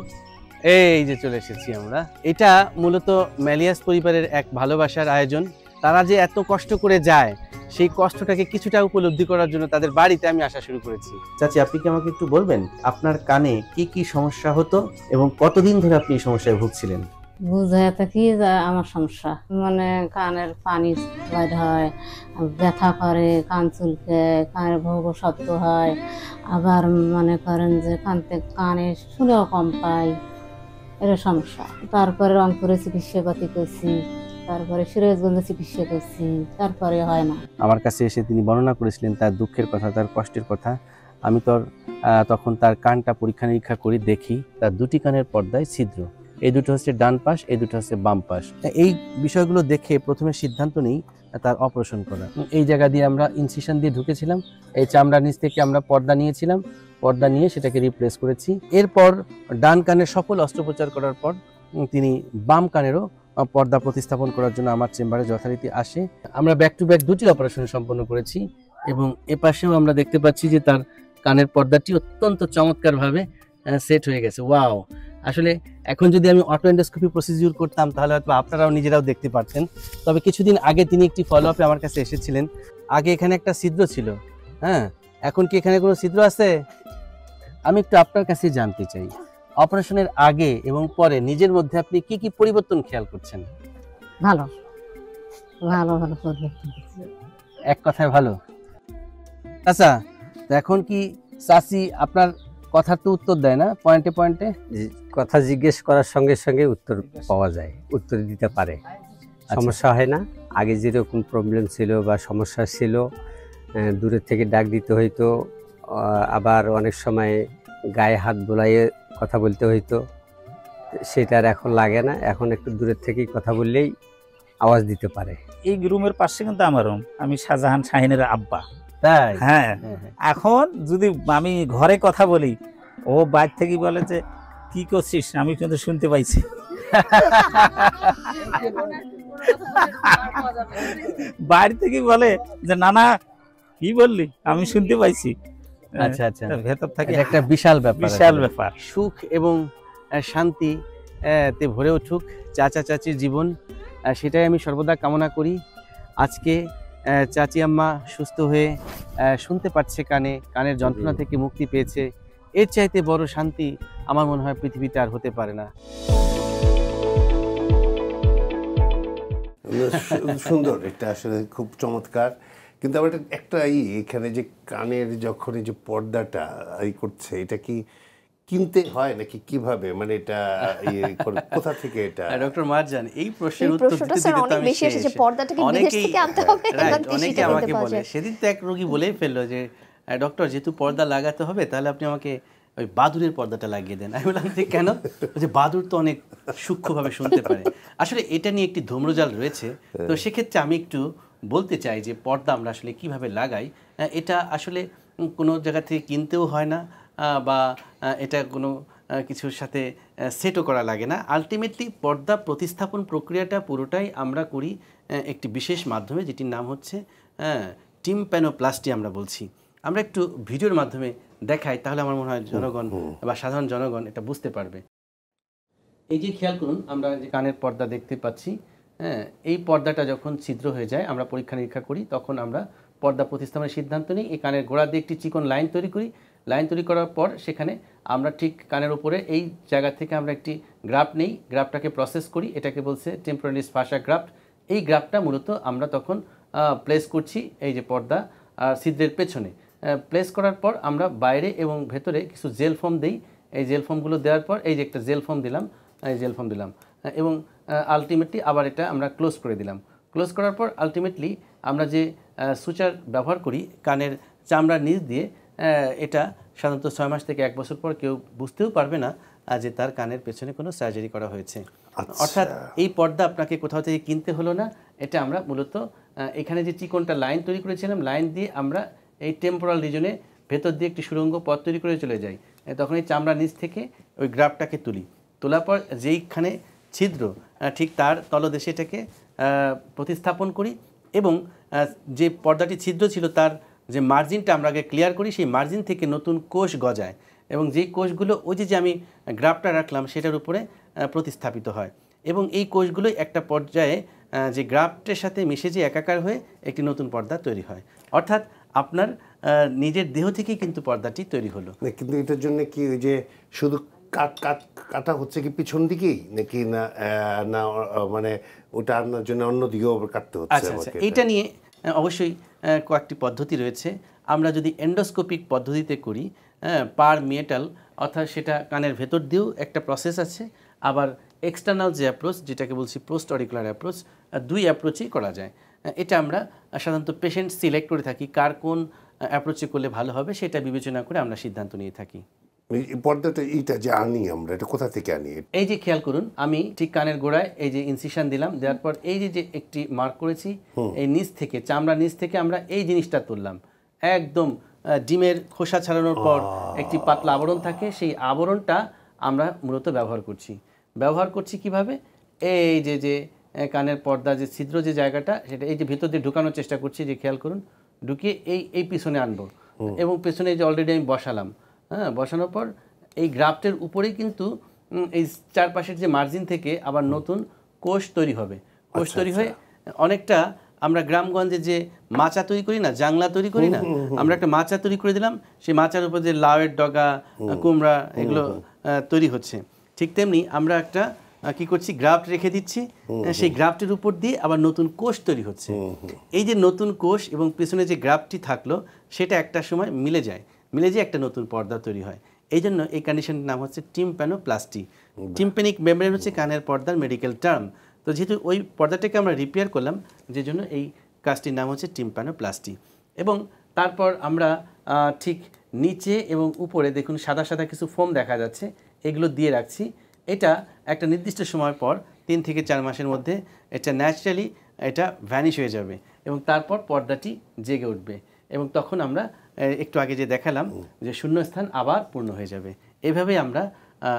Speaker 1: এই যে চলে এসেছি আমরা। এটা মূলত ম্যালিয়াস পরিবারের এক ভালোবাসার আয়োজন। তারা যে এত কষ্ট করে যায় সেই কষ্টটাকে কিছুটা উপলব্ধি করার জন্য তাদের বাড়িতে আমি আসা শুরু করেছি। চাচি, আপনি কি আমাকে একটু বলবেন আপনার কানে কি কি সমস্যা হতো এবং কতদিন ধরে আপনি এই সমস্যায় ভুগছিলেন?
Speaker 5: বুঝাতে কি যে আমার সমস্যা মানে কানের পানি বাইর হয়, ব্যথা করে, কান চুলকে, কানের ভোগ শব্দ হয়, আবার মনে করেন যে কানে শুনেও কম পাই, এটা সমস্যা। তারপরে রংপুরে চিকিৎসাপাতি করছি, তারপরে সিরাজগঞ্জে চিকিৎসা করছি, তারপরে হয় না।
Speaker 1: আমার কাছে এসে তিনি বর্ণনা করেছিলেন তার দুঃখের কথা, তার কষ্টের কথা। আমি তখন তার কানটা পরীক্ষা নিরীক্ষা করি, দেখি তার দুটি কানের পর্দায় ছিদ্র, এই দুটো হচ্ছে ডান পাশ, এই দুটো হচ্ছে বাম পাশ। এই বিষয়গুলো দেখে প্রথমে সিদ্ধান্ত নিই তার অপারেশন করা। এই জায়গা দিয়ে আমরা ইনসিশন দিয়ে ঢুকেছিলাম, এই চামড়ার নিচ থেকে আমরা পর্দা নিয়েছিলাম, পর্দা নিয়ে সেটাকে রিপ্লেস করেছি। এরপর ডান কানের সফল অস্ত্রোপচার করার পর তিনি বাম কানেরও পর্দা প্রতিস্থাপন করার জন্য আমার চেম্বারে যথারীতি আসে। আমরা ব্যাক টু ব্যাক দুটি অপারেশন সম্পন্ন করেছি এবং এপাশেও আমরা দেখতে পাচ্ছি যে তার কানের পর্দাটি অত্যন্ত চমৎকারভাবে সেট হয়ে গেছে। ওয়াও! আসলে এখন যদি আমি অটো এন্ডোস্কোপি প্রসিডিউর করতাম তাহলে হয়তো আপনারাও নিজেরাও দেখতে পারতেন। তবে কিছুদিন আগে তিনি একটি ফলো আপে আমার কাছে এসেছিলেন। আগে এখানে একটা ছিদ্র ছিল, হ্যাঁ, এখন কি এখানে কোনো ছিদ্র আছে? আমি একটু আপনার কাছে জানতে চাই, অপারেশনের আগে এবং পরে নিজের মধ্যে আপনি কি কি পরিবর্তন খেয়াল করছেন?
Speaker 5: ভালো ভালো ভালো পরিবর্তন।
Speaker 1: এক কথায় ভালো। আচ্ছা, এখন কি চাচি আপনার কথার তো উত্তর দেয় না পয়েন্টে পয়েন্টে?
Speaker 6: কথা জিজ্ঞেস করার সঙ্গে সঙ্গে উত্তর পাওয়া যায়, উত্তর দিতে পারে, সমস্যা হয় না। আগে যেরকম প্রবলেম ছিল বা সমস্যা ছিল, দূরের থেকে ডাক দিতে হইতো, আবার অনেক সময় গায়ে হাত বোলাইয়ে কথা বলতে হইতো, সেটা আর এখন লাগে না। এখন একটু দূরের থেকেই কথা বললেই আওয়াজ দিতে পারে।
Speaker 3: এই রুমের পাশে কিন্তু আমার রুম, আমি শাহজাহান শাহিনের আব্বা।
Speaker 1: তাই?
Speaker 3: হ্যাঁ, এখন যদি আমি ঘরে কথা বলি, ও বাইরে থেকে বলে যে কি করছিস, আমি কিন্তু শুনতে পাইছি। বাইরে থেকে বলে যে নানা কি বললি, আমি শুনতে পাইছি।
Speaker 1: আচ্ছা আচ্ছা,
Speaker 3: ভেতর থেকে
Speaker 1: একটা বিশাল ব্যাপার,
Speaker 3: বিশাল ব্যাপার।
Speaker 1: সুখ এবং শান্তি তে ভরে উঠুক চাচা চাচির জীবন, সেটাই আমি সর্বদা কামনা করি। আজকে চাচি আম্মা সুস্থ হয়ে শুনতে পাচ্ছে, কানের যন্ত্রণা থেকে মুক্তি পেয়েছে, এর চাইতে বড় শান্তি আমার মনে হয় পৃথিবীতে আর হতে পারে না।
Speaker 4: সুন্দর, এটা আসলে খুব চমৎকার। কিন্তু আবার একটা এখানে যে কানের যখন এই যে পর্দাটা করছে, এটা কি কিনতে হয় নাকি কিভাবে, মানে এটা কোথা থেকে এটা?
Speaker 1: ডক্টর মারজান, এই প্রশ্নের
Speaker 2: প্রশ্নটা স্যার অনেক বেশি এসেছে, পর্দাটা কি বিদেশ থেকে আনতে হবে নাকি
Speaker 1: অনেকে আমাকে বলে। সেদিন তো এক রোগী বলেই ফেললো যে ডক্টর, যেহেতু পর্দা লাগাতে হবে তাহলে আপনি আমাকে ওই বাদুড়ের পর্দাটা লাগিয়ে দেন। আমি বললাম ঠিক কেন? যে বাদুড় তো অনেক সূক্ষ্মভাবে শুনতে পারে। আসলে এটা নিয়ে একটি ধূম্রজাল রয়েছে। তো সেক্ষেত্রে আমি একটু বলতে চাই যে পর্দা আমরা আসলে কিভাবে লাগাই, এটা আসলে কোনো জায়গা থেকে কিনতেও হয় না বা এটা কোনো কিছুর সাথে সেটও করা লাগে না। আলটিমেটলি পর্দা প্রতিস্থাপন প্রক্রিয়াটা পুরোটাই আমরা করি একটি বিশেষ মাধ্যমে, যেটির নাম হচ্ছে টিম্প্যানোপ্লাস্টি আমরা বলছি। আমরা একটু ভিডিওর মাধ্যমে দেখাই, তাহলে আমার মনে হয় জনগণ বা সাধারণ জনগণ এটা বুঝতে পারবে। এই যে খেয়াল করুন, আমরা যে কানের পর্দা দেখতে পাচ্ছি, হ্যাঁ, এই পর্দাটা যখন ছিদ্র হয়ে যায় আমরা পরীক্ষা নিরীক্ষা করি, তখন আমরা পর্দা প্রতিস্থাপনের সিদ্ধান্ত নিই। এই কানের গোড়া দিয়ে একটি চিকন লাইন তৈরি করি। লাইন তৈরি করার পর সেখানে আমরা ঠিক কানের উপরে এই জায়গা থেকে আমরা একটি গ্রাফট নেই, গ্রাফটটাকে প্রসেস করি, এটাকে বলছে টেম্পোরারি স্পাশা গ্রাফট। এই গ্রাফটটা মূলত আমরা তখন প্লেস করছি এই যে পর্দা ছিদ্রের পেছনে। প্লেস করার পর আমরা বাইরে এবং ভেতরে কিছু জেল ফোম দিই। এই জেল ফোমগুলো দেওয়ার পর এই যে একটা জেল ফোম দিলাম, এই জেল ফোম দিলাম এবং আলটিমেটলি আবার এটা আমরা ক্লোজ করে দিলাম। ক্লোজ করার পর আলটিমেটলি আমরা যে সুচার ব্যবহার করি কানের চামড়ার নিচ দিয়ে, এটা সাধারণত 6 মাস থেকে 1 বছর পর কেউ বুঝতেও পারবে না যে তার কানের পেছনে কোনো সার্জারি করা হয়েছে। অর্থাৎ এই পর্দা আপনাকে কোথাও থেকে কিনতে হলো না। এটা আমরা মূলত এখানে যে চিকনটা লাইন তৈরি করেছিলাম, লাইন দিয়ে আমরা এই টেম্পোরাল রিজনে ভেতর দিয়ে একটি সুড়ঙ্গ পথ তৈরি করে চলে যাই। তখন এই চামড়ার নিচ থেকে ওই গ্রাফটাকে তুলি, তোলার পর যেইখানে ছিদ্র ঠিক তার তলদেশে এটাকে প্রতিস্থাপন করি এবং যে পর্দাটি ছিদ্র ছিল তার যে মার্জিনটা আমরা আগে ক্লিয়ার করি, সেই মার্জিন থেকে নতুন কোষ গজায় এবং যেই কোষগুলো ওই যে আমি গ্রাফটা রাখলাম সেটার উপরে প্রতিস্থাপিত হয়। এবং এই কোষগুলোই একটা পর্যায়ে যে গ্রাফটের সাথে মিশে যে একাকার হয়ে একটি নতুন পর্দা তৈরি হয়। অর্থাৎ আপনার নিজের দেহ থেকেই কিন্তু পর্দাটি তৈরি হলো।
Speaker 4: কিন্তু এটার জন্য কি ওই যে শুধু কাটা হচ্ছে কি পিছন দিকেই নাকি না না মানে ওটা আনার জন্য অন্য দিকেও কাটতে হচ্ছে?
Speaker 1: আচ্ছা, এইটা নিয়ে অবশ্যই কয়েকটি পদ্ধতি রয়েছে। আমরা যদি এন্ডোস্কোপিক পদ্ধতিতে করি, পার মেটাল, অর্থাৎ সেটা কানের ভেতর দিয়েও একটা প্রসেস আছে, আবার এক্সটার্নাল যে অ্যাপ্রোচ যেটাকে বলছি পোস্ট অরিকুলার অ্যাপ্রোচ, দুই অ্যাপ্রোচেই করা যায়। এটা আমরা সাধারণত পেশেন্ট সিলেক্ট করে থাকি, কার কোন অ্যাপ্রোচে করলে ভালো হবে সেটা বিবেচনা করে আমরা সিদ্ধান্ত নিয়ে থাকি।
Speaker 4: পর্দাটা এইটা যে আনি আমরা, এটা কোথা থেকে আনি?
Speaker 1: এই যে খেয়াল করুন, আমি ঠিক কানের গোড়ায় এই যে ইনসিশন দিলাম, দেওয়ার পর এই যে একটি মার্ক করেছি, এই নিচ থেকে চামড়া নিচ থেকে আমরা এই জিনিসটা তুললাম। একদম ডিমের খোসা ছাড়ানোর পর একটি পাতলা আবরণ থাকে, সেই আবরণটা আমরা মূলত ব্যবহার করছি কিভাবে? এই যে কানের পর্দা যে ছিদ্র যে জায়গাটা, সেটা এই যে ভিতর দিয়ে ঢুকানোর চেষ্টা করছি, যে খেয়াল করুন, ঢুকিয়ে এই পিছনে আনবো এবং পেছনে যে অলরেডি আমি বসালাম, বসানোর পর এই গ্রাফটের উপরেই কিন্তু এই চারপাশের যে মার্জিন থেকে আবার নতুন কোষ তৈরি হবে। কোষ তৈরি হয়ে অনেকটা আমরা গ্রামগঞ্জে যে মাচা তৈরি করি না, জাংলা তৈরি করি না, আমরা একটা মাচা তৈরি করে দিলাম, সেই মাচার উপর যে লাউয়ের ডগা, কুমড়া এগুলো তৈরি হচ্ছে। ঠিক তেমনি আমরা একটা কি করছি, গ্রাফট রেখে দিচ্ছি, সেই গ্রাফটের উপর দিয়ে আবার নতুন কোষ তৈরি হচ্ছে। এই যে নতুন কোষ এবং পেছনে যে গ্রাফটটি থাকলো সেটা একটা সময় মিলে যায় একটা নতুন পর্দা তৈরি হয়। এই জন্য এই কন্ডিশনটির নাম হচ্ছে টিম্প্যানোপ্লাস্টি। টিম্প্যানিক মেমব্রেন হচ্ছে কানের পর্দার মেডিকেল টার্ম। তো যেহেতু ওই পর্দাটাকে আমরা রিপেয়ার করলাম, যে জন্য এই কাজটির নাম হচ্ছে টিম্প্যানোপ্লাস্টি। এবং তারপর আমরা ঠিক নিচে এবং উপরে দেখুন সাদা সাদা কিছু ফোম দেখা যাচ্ছে, এগুলো দিয়ে রাখছি। এটা একটা নির্দিষ্ট সময় পর 3 থেকে 4 মাসের মধ্যে এটা ন্যাচারালি এটা ভ্যানিশ হয়ে যাবে এবং তারপর পর্দাটি জেগে উঠবে এবং তখন আমরা একটু আগে যে দেখালাম যে শূন্যস্থান আবার পূর্ণ হয়ে যাবে। এইভাবেই আমরা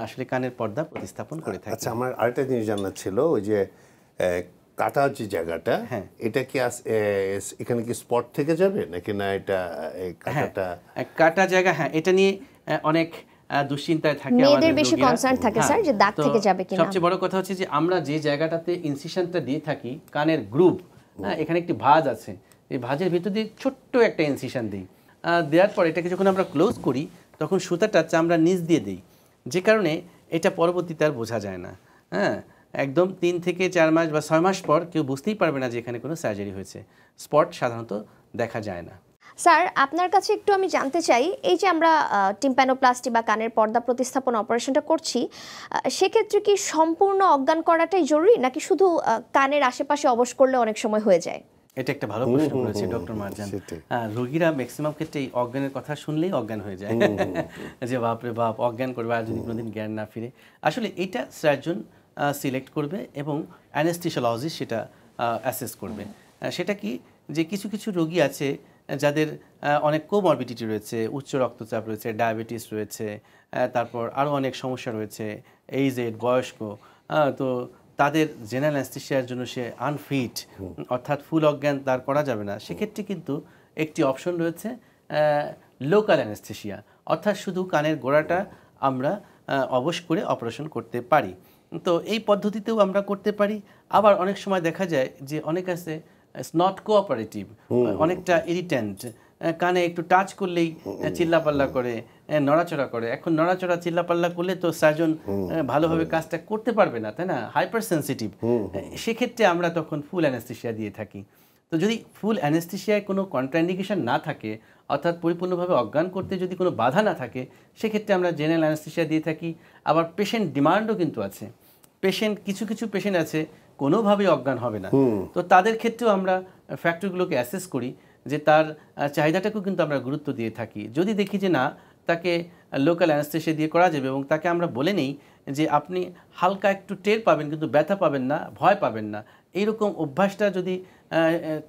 Speaker 1: আসলে কানের পর্দা প্রতিস্থাপন করে থাকি।
Speaker 4: আচ্ছা, আমার আরেকটা জিনিস জানার ছিল, ওই যে কাটার যে জায়গাটা, এটা কি এখানে কি স্পট থেকে যাবে নাকি না? এটা
Speaker 1: কাটা জায়গা, এটা নিয়ে অনেক দুশ্চিন্তায় থাকে,
Speaker 2: মেয়েদের বেশি কনসার্ন থাকে স্যার যে দাগ থেকে যাবে কিনা।
Speaker 1: সবচেয়ে বড় কথা হচ্ছে যে আমরা যে জায়গাটাতে ইনসিশনটা দিয়ে থাকি, কানের গ্রুভ, এখানে একটি ভাঁজ আছে, এই ভাঁজের ভিতর দিয়ে ছোট্ট একটা ইনসিশন দিই। দেওয়ার পর এটাকে যখন আমরা ক্লোজ করি তখন সুতাটা চামড়া নিচ দিয়ে দিই, যে কারণে এটা পরবর্তীতে আর বোঝা যায় না। একদম 3 থেকে 4 মাস বা 6 মাস পর কেউ বুঝতেই পারবে না যে এখানে কোনো সার্জারি হয়েছে। স্পট সাধারণত দেখা যায় না।
Speaker 2: স্যার, আপনার কাছে একটু আমি জানতে চাই, এই যে আমরা টিম্প্যানোপ্লাস্টি বা কানের পর্দা প্রতিস্থাপন অপারেশনটা করছি, সেক্ষেত্রে কি সম্পূর্ণ অজ্ঞান করাটাই জরুরি নাকি শুধু কানের আশেপাশে অবশ করলে অনেক সময় হয়ে যায়?
Speaker 1: এটা একটা ভালো প্রশ্ন করেছে ডক্টর মারজান। রোগীরা ম্যাক্সিমাম ক্ষেত্রে এই অজ্ঞানের কথা শুনলেই অজ্ঞান হয়ে যায়, যে বাপরে বাপ, অজ্ঞান করবে আর যদি কোনোদিন জ্ঞান না ফিরে। আসলে এটা সার্জন সিলেক্ট করবে এবং অ্যানেস্থেসিওলজিস্ট সেটা অ্যাসেস করবে। সেটা কি, যে কিছু কিছু রোগী আছে যাদের অনেক কোমরবিডিটি রয়েছে, উচ্চ রক্তচাপ রয়েছে, ডায়াবেটিস রয়েছে, তারপর আরও অনেক সমস্যা রয়েছে, এইজেড, বয়স্ক, তো তাদের জেনারেল অ্যানেস্থেসিয়ার জন্য সে আনফিট, অর্থাৎ ফুল অজ্ঞান তার করা যাবে না। সেক্ষেত্রে কিন্তু একটি অপশন রয়েছে লোকাল অ্যানেস্থেসিয়া, অর্থাৎ শুধু কানের গোড়াটা আমরা অবশ করে অপারেশন করতে পারি। তো এই পদ্ধতিতেও আমরা করতে পারি। আবার অনেক সময় দেখা যায় যে অনেক আছে নট কোঅপারেটিভ, অনেকটা ইরিটেন্ট, কানে একটু টাচ করলেই চিল্লাপাল্লা করে, নড়াচড়া করে। এখন নড়াচড়া চিল্লাপাল্লা করলে তো সার্জন ভালোভাবে কাজটা করতে পারবে না, তাই না? Hyper sensitive. সেক্ষেত্রে আমরা তখন ফুল অ্যানেস্থেসিয়া দিয়ে থাকি। তো যদি ফুল অ্যানেস্থেসিয়ায় কোনো কন্ট্রাইন্ডিকেশন না থাকে, অর্থাৎ পরিপূর্ণভাবে অজ্ঞান করতে যদি কোনো বাধা না থাকে, সেক্ষেত্রে আমরা জেনারেল অ্যানেস্থেসিয়া দিয়ে থাকি। আবার পেশেন্ট ডিমান্ডও কিন্তু আছে। কিছু কিছু পেশেন্ট আছে কোনোভাবেই অজ্ঞান হবে না, তো তাদের ক্ষেত্রেও আমরা ফ্যাক্টরগুলোকে অ্যাসেস করি, যে তার চাহিদাটাকেও কিন্তু আমরা গুরুত্ব দিয়ে থাকি। যদি দেখি যে না, তাকে লোকাল অ্যানেস্থেসিয়া দিয়ে করা যাবে এবং তাকে আমরা বলে নেই যে আপনি হালকা একটু টের পাবেন কিন্তু ব্যথা পাবেন না, ভয় পাবেন না, এইরকম অভ্যাসটা যদি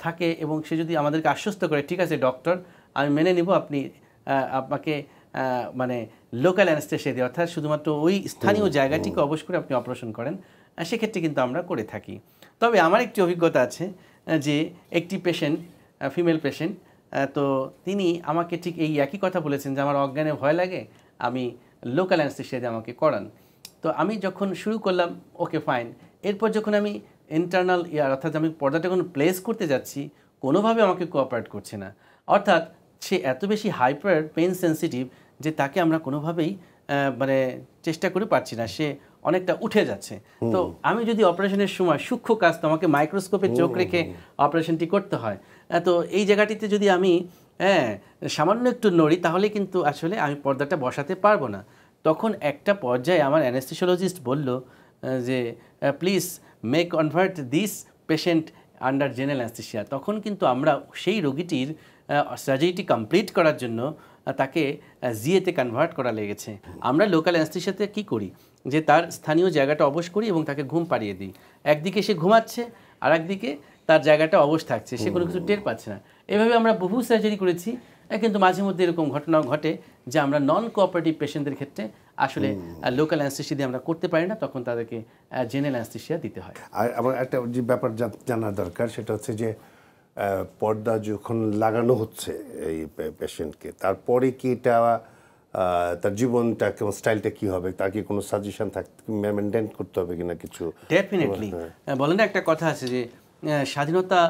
Speaker 1: থাকে এবং সে যদি আমাদেরকে আশ্বস্ত করে, ঠিক আছে ডক্টর, আমি মেনে নিব, আপনি আপনাকে মানে লোকাল অ্যানেস্থেসিয়া দিয়ে, অর্থাৎ শুধুমাত্র ওই স্থানীয় জায়গাটিকে অবশ করে আপনি অপারেশন করেন, সেক্ষেত্রে কিন্তু আমরা করে থাকি। তবে আমার একটি অভিজ্ঞতা আছে যে একটি পেশেন্ট, ফিমেল পেশেন্ট, তো তিনি আমাকে ঠিক এই একই কথা বলেছেন যে আমার অজ্ঞানে ভয় লাগে, আমি লোকাল অ্যানেস্থেসিয়া দিয়ে আমাকে করান। তো আমি যখন শুরু করলাম, ওকে ফাইন, এরপর যখন আমি ইন্টারনাল ইয়ার অর্থাৎ আমি পর্দাটা যখন প্লেস করতে যাচ্ছি, কোনোভাবে আমাকে কোঅপারেট করছে না, অর্থাৎ সে এত বেশি হাইপার পেন সেন্সিটিভ যে তাকে আমরা কোনোভাবেই মানে চেষ্টা করে পারছি না, সে অনেকটা উঠে যাচ্ছে। তো আমি যদি অপারেশনের সময় সূক্ষ্ম কাজ, তো আমাকে মাইক্রোস্কোপে চোখ রেখে অপারেশনটি করতে হয়, তো এই জায়গাটিতে যদি আমি সামান্য একটু নড়ি তাহলে কিন্তু আসলে আমি পর্দাটা বসাতে পারবো না। তখন একটা পর্যায়ে আমার অ্যানেস্থেসিওলজিস্ট বলল যে please may convert this patient under general anaesthesia. তখন কিন্তু আমরা সেই রোগীটির সার্জারিটি কমপ্লিট করার জন্য তাকে জিএতে কনভার্ট করা লেগেছে। আমরা লোকাল অ্যানেস্থেসিয়াতে কী করি যে তার স্থানীয় জায়গাটা অবশ করি এবং তাকে ঘুম পাড়িয়ে দিই। একদিকে সে ঘুমাচ্ছে আর একদিকে তার জায়গাটা অবশ থাকছে, সে কোনো কিছু টের পাচ্ছে না। এভাবে আমরা বহু সার্জারি করেছি, কিন্তু মাঝে মধ্যে এরকম ঘটনা ঘটে যে আমরা নন কোঅপারেটিভ পেশেন্টদের ক্ষেত্রে আসলে লোকাল অ্যানেস্থেসিয়া দিয়ে আমরা করতে পারি না, তখন তাদেরকে জেনারেল অ্যানেস্থেসিয়া দিতে হয়।
Speaker 4: আর আমার একটা যে ব্যাপার জানা দরকার, সেটা হচ্ছে যে পর্দা যখন লাগানো হচ্ছে এই পেশেন্টকে, তারপরে কি এটা তার জীবনটা কেমন, স্টাইলটা কী হবে, তার কি কোনো সাজেশন মেনটেন করতে হবে কিনা কিছু?
Speaker 1: ডেফিনেটলি। বলেন না একটা কথা আছে যে স্বাধীনতা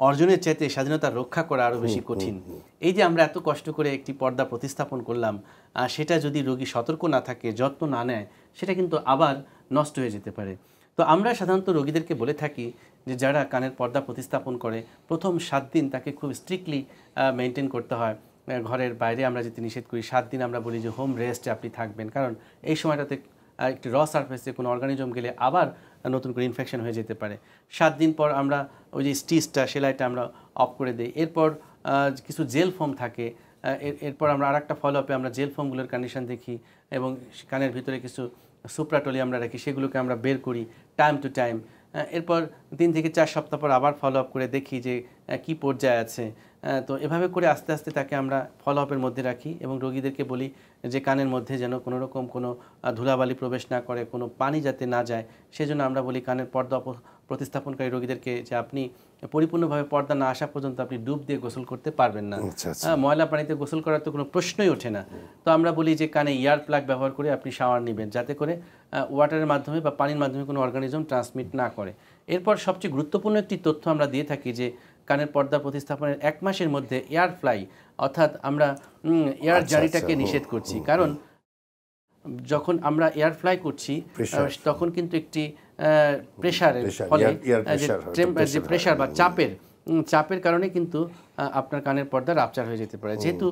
Speaker 1: অর্জনের চাইতে স্বাধীনতা রক্ষা করা আরও বেশি কঠিন। এই যে আমরা এত কষ্ট করে একটি পর্দা প্রতিস্থাপন করলাম, সেটা যদি রোগী সতর্ক না থাকে, যত্ন না নেয়, সেটা কিন্তু আবার নষ্ট হয়ে যেতে পারে। তো আমরা সাধারণত রোগীদেরকে বলে থাকি যে যারা কানের পর্দা প্রতিস্থাপন করে প্রথম 7 দিন তাকে খুব স্ট্রিক্টলি মেনটেন করতে হয়। ঘরের বাইরে আমরা যেতে নিষেধ করি। 7 দিন আমরা বলি যে হোম রেস্টে আপনি থাকবেন, কারণ এই সময়টাতে একটি র সারফেসে কোনো অর্গানিজম গেলে আবার নতুন করে ইনফেকশন হয়ে যেতে পারে। 7 দিন পর আমরা ওই যে স্টিচটা, সেলাইটা আমরা অফ করে দিই। এরপর কিছু জেল ফোম থাকে, এরপর আমরা আরেকটা ফলো আপে আমরা জেল ফোমগুলোর কন্ডিশন দেখি এবং কানের ভিতরে কিছু সুপ্রাটলি আমরা রাখি, সেগুলোকে আমরা বের করি টাইম টু টাইম। এরপর 3 থেকে 4 সপ্তাহ পর আবার ফলো আপ করে দেখি যে কি পর্যায়ে আছে। তো এভাবে করে আস্তে আস্তে তাকে আমরা ফলো আপের মধ্যে রাখি এবং রোগীদেরকে বলি যে কানের মধ্যে যেন কোনো রকম কোনো ধুলাবালি প্রবেশ না করে, কোনো পানি যাতে না যায়, সেজন্য আমরা বলি কানের পর্দা প্রতিস্থাপনকারী রোগীদেরকে যে আপনি পরিপূর্ণভাবে পর্দা না আসা পর্যন্ত আপনি ডুব দিয়ে গোসল করতে পারবেন না। ময়লা পানিতে গোসল করার তো কোনো প্রশ্নই ওঠে না। তো আমরা বলি যে কানে ইয়ার প্লাগ ব্যবহার করে আপনি শাওয়ার নেবেন, যাতে করে ওয়াটারের মাধ্যমে বা পানির মাধ্যমে কোনো অর্গানিজম ট্রান্সমিট না করে। এরপর সবচেয়ে গুরুত্বপূর্ণ একটি তথ্য আমরা দিয়ে থাকি যে কানের পর্দা প্রতিস্থাপনের 1 মাসের মধ্যে এয়ার ফ্লাই অর্থাৎ আমরা এয়ার জার্নিটাকে নিষেধ করছি। কারণ যখন আমরা এয়ার ফ্লাই করছি তখন কিন্তু একটি প্রেশারের ফলে যে প্রেশার বা চাপের কারণে কিন্তু আপনার কানের পর্দা রাপচার হয়ে যেতে পারে। যেহেতু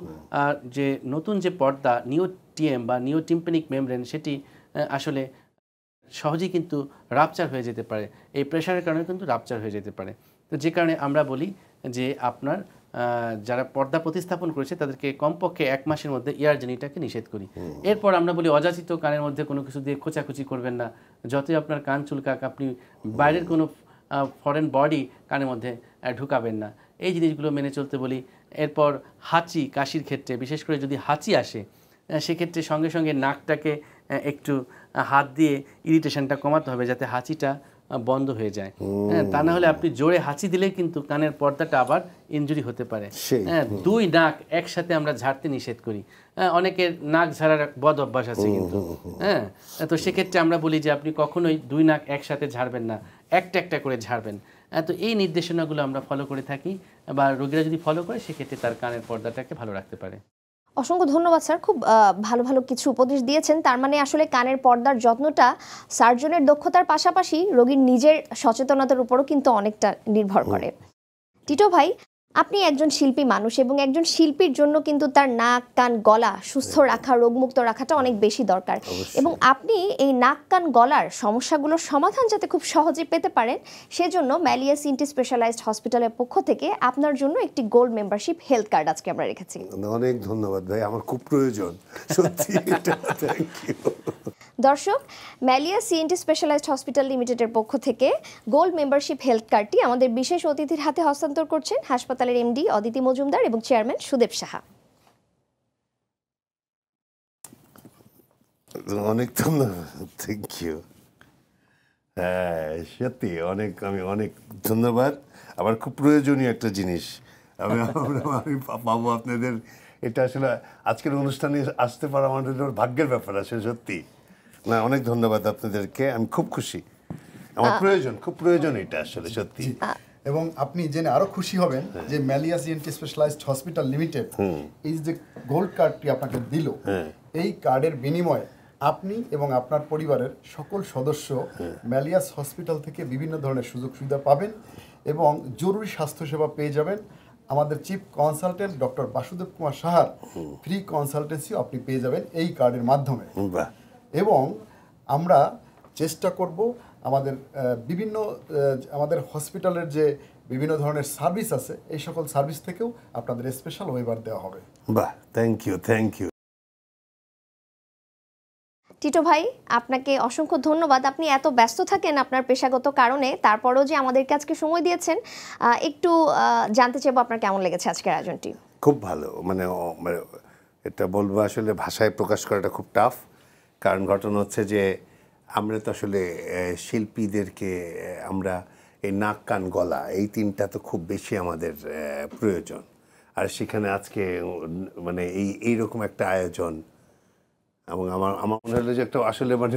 Speaker 1: যে নতুন যে পর্দা নিওটিএম বা নিওটিম্পানিক মেমব্রেন, সেটি আসলে সহজেই কিন্তু রাপচার হয়ে যেতে পারে। এই প্রেশারের কারণে কিন্তু রাপচার হয়ে যেতে পারে। তো যে কারণে আমরা বলি যে আপনার যারা পর্দা প্রতিস্থাপন করেছে তাদেরকে কমপক্ষে 1 মাসের মধ্যে ইয়ার জার্নিটাকে নিষেধ করি। এরপর আমরা বলি অযাচিত কানের মধ্যে কোনো কিছু দিয়ে খোঁচাখুচি করবেন না। যতই আপনার কান চুলকাক, আপনি বাইরের কোনো ফরেন বডি কানের মধ্যে ঢুকাবেন না। এই জিনিসগুলো মেনে চলতে বলি। এরপর হাঁচি কাশির ক্ষেত্রে, বিশেষ করে যদি হাঁচি আসে, সেক্ষেত্রে সঙ্গে সঙ্গে নাকটাকে একটু হাত দিয়ে ইরিটেশনটা কমাতে হবে যাতে হাঁচিটা বন্ধ হয়ে যায়। তা না হলে আপনি জোরে হাঁচি দিলেই কিন্তু কানের পর্দাটা আবার ইনজুরি হতে পারে। 2 নাক একসাথে আমরা ঝাড়তে নিষেধ করি। অনেকের নাক ঝাড়ার বদ অভ্যাস আছে কিন্তু, তো সেক্ষেত্রে আমরা বলি যে আপনি কখনোই 2 নাক একসাথে ঝাড়বেন না, একটা একটা করে ঝাড়বেন। তো এই নির্দেশনাগুলো আমরা ফলো করে থাকি, বা রোগীরা যদি ফলো করে সেক্ষেত্রে তার কানের পর্দাটাকে ভালো রাখতে পারে।
Speaker 2: অসংখ্য ধন্যবাদ স্যার, খুব ভালো ভালো কিছু উপদেশ দিয়েছেন। তার মানে আসলে কানের পর্দার যত্নটা সার্জনের দক্ষতার পাশাপাশি রোগীর নিজের সচেতনতার উপরও কিন্তু অনেকটা নির্ভর করে। টিটো ভাই, আপনি একজন শিল্পী মানুষ এবং একজন শিল্পীর জন্য কিন্তু তার নাক কান গলা সুস্থ রাখা, রোগমুক্ত রাখাটা অনেক বেশি দরকার। এবং আপনি এই নাক কান গলার সমস্যাগুলোর সমাধান যাতে খুব সহজে পেতে পারেন, সেজন্য ম্যালিয়া সিএনটি স্পেশালাইজড হসপিটালের পক্ষ থেকে আপনার জন্য একটি গোল্ড মেম্বারশিপ হেলথ কার্ড আজকে আমরা রেখেছি।
Speaker 4: অনেক ধন্যবাদ ভাই, আমার খুব প্রয়োজন সত্যি। Thank you.
Speaker 2: দর্শক, ম্যালিয়া সিএনটি স্পেশালাইজড হসপিটাল লিমিটেডের পক্ষ থেকে গোল্ড মেম্বারশিপ হেলথ কার্ডটি আমাদের বিশেষ অতিথির হাতে হস্তান্তর করছেন হাসপাতালের এমডি অদিতি মজুমদার এবং চেয়ারম্যান সুদেব সাহা।
Speaker 4: অনেক ধন্যবাদ, থ্যাংক ইউ। হ্যাঁ সত্যি আমি অনেক ধন্যবাদ। আমার খুব প্রয়োজনীয় একটা জিনিস আমি পাবো আপনাদের। এটা আসলে আজকের অনুষ্ঠানে আসতে পারা আমাদের ভাগ্যের ব্যাপার আছে সত্যি। না, অনেক ধন্যবাদ আপনাদেরকে, আমি খুব খুশি। আমার প্রয়োজন, খুব প্রয়োজন এটা আসলে সত্যি।
Speaker 7: এবং আপনি জেনে আরো খুশি হবেন যে Malias ENT specialised hospital limited এই যে গোল্ড কার্ডটি আপনাকে দিল, এই কার্ডের বিনিময়ে আপনি এবং আপনার পরিবারের সকল সদস্য ম্যালিয়াস হসপিটাল থেকে বিভিন্ন ধরনের সুযোগ সুবিধা পাবেন এবং জরুরি স্বাস্থ্যসেবা পেয়ে যাবেন। আমাদের chief consultant doctor Basudeb Kumar সাহার ফ্রি কনসালটেন্সিও আপনি পেয়ে যাবেন এই কার্ডের মাধ্যমে। এবং আমরা চেষ্টা করব আমাদের আমাদের হসপিটালের যে বিভিন্ন ধরনের সার্ভিস আছে এই সকল সার্ভিস থেকেও আপনাদের স্পেশাল ওয়েভার দেওয়া হবে।
Speaker 4: বাহ, থ্যাংক ইউ।
Speaker 2: টিটো ভাই, আপনাকে অসংখ্য ধন্যবাদ। আপনি এত ব্যস্ত থাকেন আপনার পেশাগত কারণে, তারপরেও যে আমাদেরকে আজকে সময় দিয়েছেন, একটু জানতে চাইবো আপনার কেমন লেগেছে আজকের আয়োজনটি?
Speaker 4: খুব ভালো, মানে এটা বলবো আসলে ভাষায় প্রকাশ করাটা খুব টাফ। কারণ ঘটনা হচ্ছে যে আমরা তো আসলে শিল্পীদেরকে আমরা এই নাক কান গলা এই তিনটা তো খুব বেশি আমাদের প্রয়োজন। আর সেখানে আজকে মানে এইরকম একটা আয়োজন, এবং আমার মনে হলো যে একটা আসলে মানে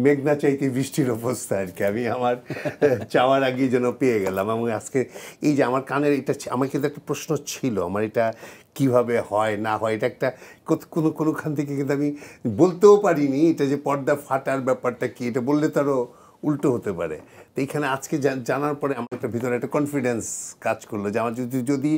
Speaker 4: মেঘনা চাইতে বৃষ্টির অবস্থা আর কি। আমি আমার চাওয়ার আগেই যেন পেয়ে গেলাম। এবং আজকে এই যে আমার কানের এটা, আমার কিন্তু একটা প্রশ্ন ছিল, আমার এটা কিভাবে হয় না হয়, এটা একটা কোনোখান থেকে কিন্তু আমি বলতেও পারিনি এটা যে পর্দা ফাটার ব্যাপারটা কি, এটা বললে তারও উল্টো হতে পারে। তো এইখানে আজকে জানার পরে আমার একটা ভিতরে একটা কনফিডেন্স কাজ করলো যে আমার যদি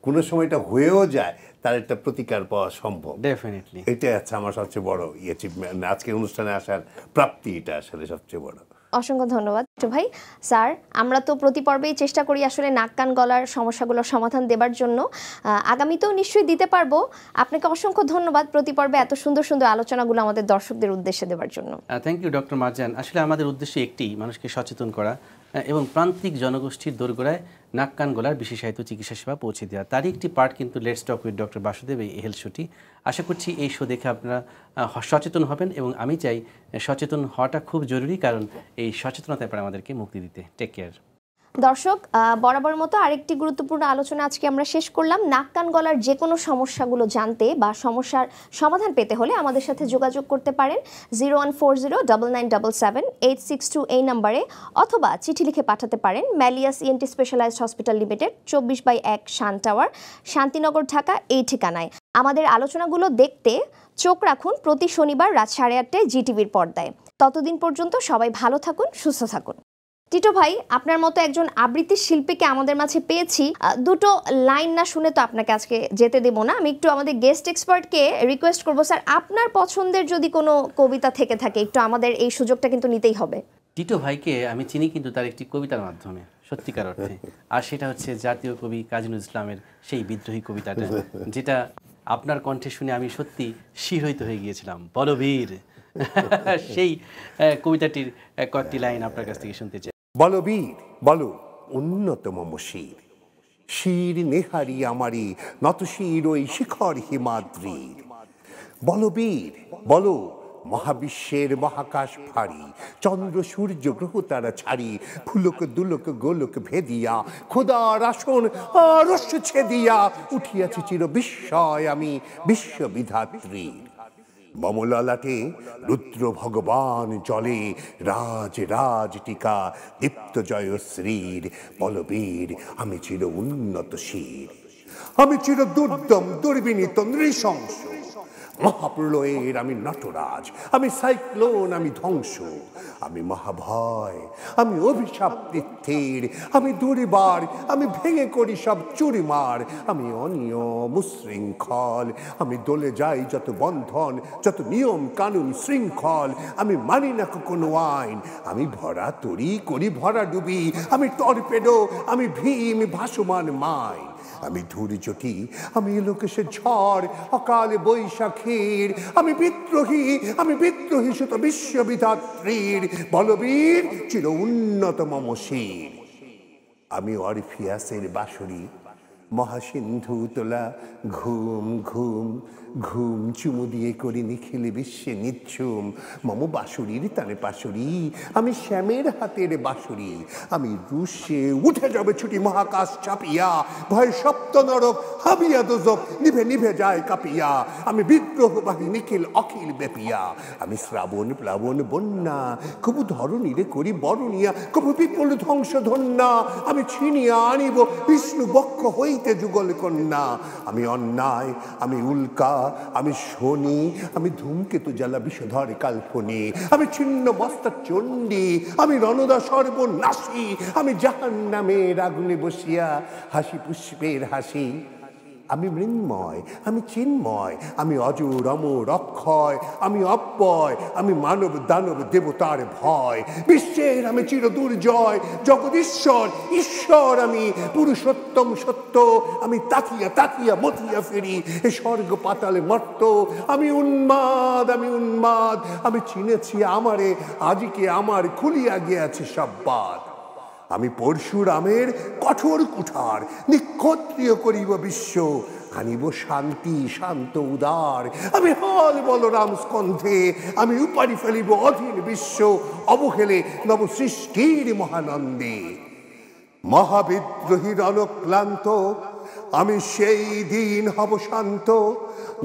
Speaker 4: কোনো সময় এটা হয়েও যায় তার একটা প্রতিকার পাওয়া সম্ভব।
Speaker 1: ডেফিনেটলি
Speaker 4: এটাই আছে আমার সবচেয়ে বড় অ্যাচিভমেন্ট, আজকের অনুষ্ঠানে আসার প্রাপ্তি, এটা আসলে সবচেয়ে বড়।
Speaker 2: অসংখ্য ধন্যবাদ টিটো ভাই। স্যার, আমরা তো প্রতি পর্বেই চেষ্টা করি আসলে নাক কান গলার সমস্যাগুলোর সমাধান দেবার জন্য, আগামীতেও নিশ্চয়ই দিতে পারবো। আপনাকে অসংখ্য ধন্যবাদ প্রতি পর্বে এত সুন্দর সুন্দর আলোচনাগুলো আমাদের দর্শকদের উদ্দেশ্যে দেওয়ার জন্য।
Speaker 1: Thank you doctor Marjan. আসলে আমাদের উদ্দেশ্য একটি, মানুষকে সচেতন করা এবং প্রান্তিক জনগোষ্ঠীর দোরগোড়ায় নাক কান গলার বিশেষায়িত চিকিৎসা সেবা পৌঁছে দেওয়া। তারই একটি পার্ট কিন্তু let's talk with doctor Basudeb, এই হেলথ শোটি। আশা করছি এই শো দেখে আপনারা সচেতন হবেন, এবং আমি চাই সচেতন হওয়াটা খুব জরুরি, কারণ এই সচেতনতায় পারে আমাদেরকে মুক্তি দিতে। Take care.
Speaker 2: দর্শক, বরাবর মতো আরেকটি গুরুত্বপূর্ণ আলোচনা আজকে আমরা শেষ করলাম। নাক কান গলার যে কোনো সমস্যাগুলো জানতে বা সমস্যার সমাধান পেতে হলে আমাদের সাথে যোগাযোগ করতে পারেন 01409977862 এই নম্বরে, অথবা চিঠি লিখে পাঠাতে পারেন Malias ENT specialised hospital limited, 24/1 Shan tower, Shantinagar, Dhaka এই ঠিকানায়। আমাদের আলোচনাগুলো দেখতে চোখ রাখুন প্রতি শনিবার রাত 8:30টায় জিটিভির পর্দায়। ততদিন পর্যন্ত সবাই ভালো থাকুন, সুস্থ থাকুন। টিটো ভাই, আপনার মতো একজন আবৃত্তি শিল্পীকে আমাদের মাঝে পেয়েছি, দুটো লাইন না শুনে তো আপনাকে আজকে যেতে দেব না। আমি একটু আমাদের গেস্ট এক্সপার্টকে রিকোয়েস্ট করবো, স্যার আপনার পছন্দের যদি কোনো কবিতা থেকে থাকে একটু আমাদের এই সুযোগটা কিন্তু নিতেই হবে।
Speaker 1: টিটো ভাইকে আমি চিনি কিন্তু তার একটি কবিতার মাধ্যমে, সত্যিকার অর্থে, আর সেটা হচ্ছে জাতীয় কবি কাজী নজরুল ইসলামের সেই বিদ্রোহী কবিতাটা, যেটা আপনার কণ্ঠে শুনে আমি সত্যি শিহরিত হয়ে গিয়েছিলাম। বলবীর, সেই কবিতাটির কয়েকটি লাইন আপনার কাছ থেকে শুনতে চাই।
Speaker 4: বলো বীর, বলো উন্নত মম শির, শির নেহারি আমারি নত শির ওই শিখর হিমাদ্রির। বলো বীর, বলো মহাবিশ্বের মহাকাশ ফাড়ি, চন্দ্র সূর্য গ্রহ তারা ছাড়ি, ফুলক দুলক গোলক ভেদিয়া, খোদার আসন রস্য ছেদিয়া, উঠিয়াছি চির বিস্ময় আমি বিশ্ববিধাত্রীর। মমললাটে রুদ্র ভগবান জলে, রাজ রাজ টিকা দীপ্ত জয়শ্রীর। বলবীর, আমি চির উন্নত শির, আমি চির দুর্দম দুর্বিনীত নৃশংস, মহাপ্রলয়ের আমি নটরাজ, আমি সাইক্লোন, আমি ধ্বংস, আমি মহাভয়, আমি অভিশাপ পৃথ্বীর, আমি দুর্বার, আমি ভেঙে করি সব চুরিমার, আমি অনিয়ম উশৃঙ্খল, আমি দলে যাই যত বন্ধন, যত নিয়ম কানুন শৃঙ্খল, আমি মানি না কোনো আইন, আমি ভরা তরি করি ভরা ডুবি, আমি টর্পেডো, আমি ভীম ভাসমান মাইন, আমি ধূর্যটি, আমি লোকেশের ঝড়, অকাল বৈশাখীর, আমি বিদ্রোহী সুত বিশ্ববিধাত্রীর। বলবীর, চির উন্নত মম শির, আমি অরফিয়াসের বাঁশরি, মহাসিন্ধু তোলা ঘুম ঘুম ঘুম চুমু দিয়ে করি নিখিল বিশ্বে নিচ্ছুম মম বাঁশুরির তানে পাশুরি আমি শ্যামের হাতের বাঁশুরি আমি রুশে উঠে যাবে ছুটি মহাকাশ চাপিয়া ভয় সপ্ত নরক হাবিয়া দোজক নিভে নিভে যায় কাঁপিয়া আমি বিগ্রহবাহী নিখিল অখিল বেপিয়া আমি শ্রাবণ প্লাবন বন্যা কবু ধরণীরে করি বরণিয়া কবু বিপুল ধ্বংস ধন্যা আমি ছিনিয়া আনিব বিষ্ণু বক্ষ হইতে যুগল কন্যা আমি অন্যায় আমি উল্কা আমি শনি আমি ধূমকেতু জ্বালা বিষধর কাল্পনি আমি ছিন্ন মস্তা চণ্ডী আমি রণদা সর্বনাশী আমি জাহান্নামের আগুনে বসিয়া হাসি পুষ্পের হাসি আমি মৃন্ময় আমি চিন্ময় আমি অজর অমর অক্ষয় আমি অব্যয় আমি মানব দানব দেবতার ভয় বিশ্বের আমি চির দুর্জয় জগদীশ্বর ঈশ্বর আমি পুরুষোত্তম সত্য আমি তাকিয়া তাকিয়া মতিয়া ফিরি এ স্বর্গ পাতালে মর্ত আমি উন্মাদ আমি চিনেছি আমারে আজকে আমার খুলিয়া গিয়াছে সব বাদ আমি পরশুরামের কঠোর কুঠার নিক্ষত্রিয় করিব বিশ্ব আনিব শান্তি শান্ত উদার আমি হল বলরাম স্কন্ধে আমি উপারি ফেলিব অধীন বিশ্ব অবহেলে নব সৃষ্টির মহানন্দে মহাবিদ্রোহীর অনক্লান্ত আমি সেই দিন হব শান্ত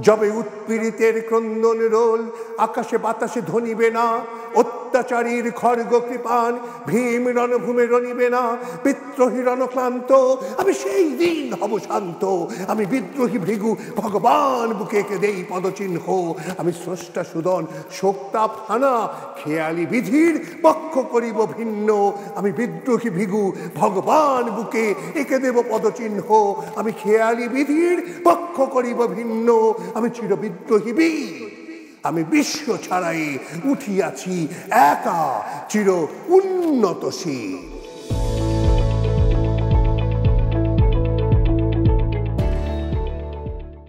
Speaker 4: যবে উৎপীড়িতের ক্রন্দন রোল আকাশে বাতাসে ধ্বনিবে না অত্যাচারীর খড়গ কৃপান ভীম রণভূমে রণিবে না বিদ্রোহী রণক্লান্ত আমি সেই দিন হব শান্ত আমি বিদ্রোহী ভৃগু ভগবান বুকে এঁকে দেই পদচিহ্ন আমি স্রষ্টা সুদন শোকতাপ হানা খেয়ালি বিধির পক্ষ করিব ভিন্ন আমি বিদ্রোহী ভৃগু ভগবান বুকে এঁকে দেব পদচিহ্ন আমি খেয়ালি বিধির পক্ষ করিব ভিন্ন আমি চির বিদ্রোহী বীর আমি বিশ্ব ছাড়াই উঠিয়াছি একা চির উন্নতশীল।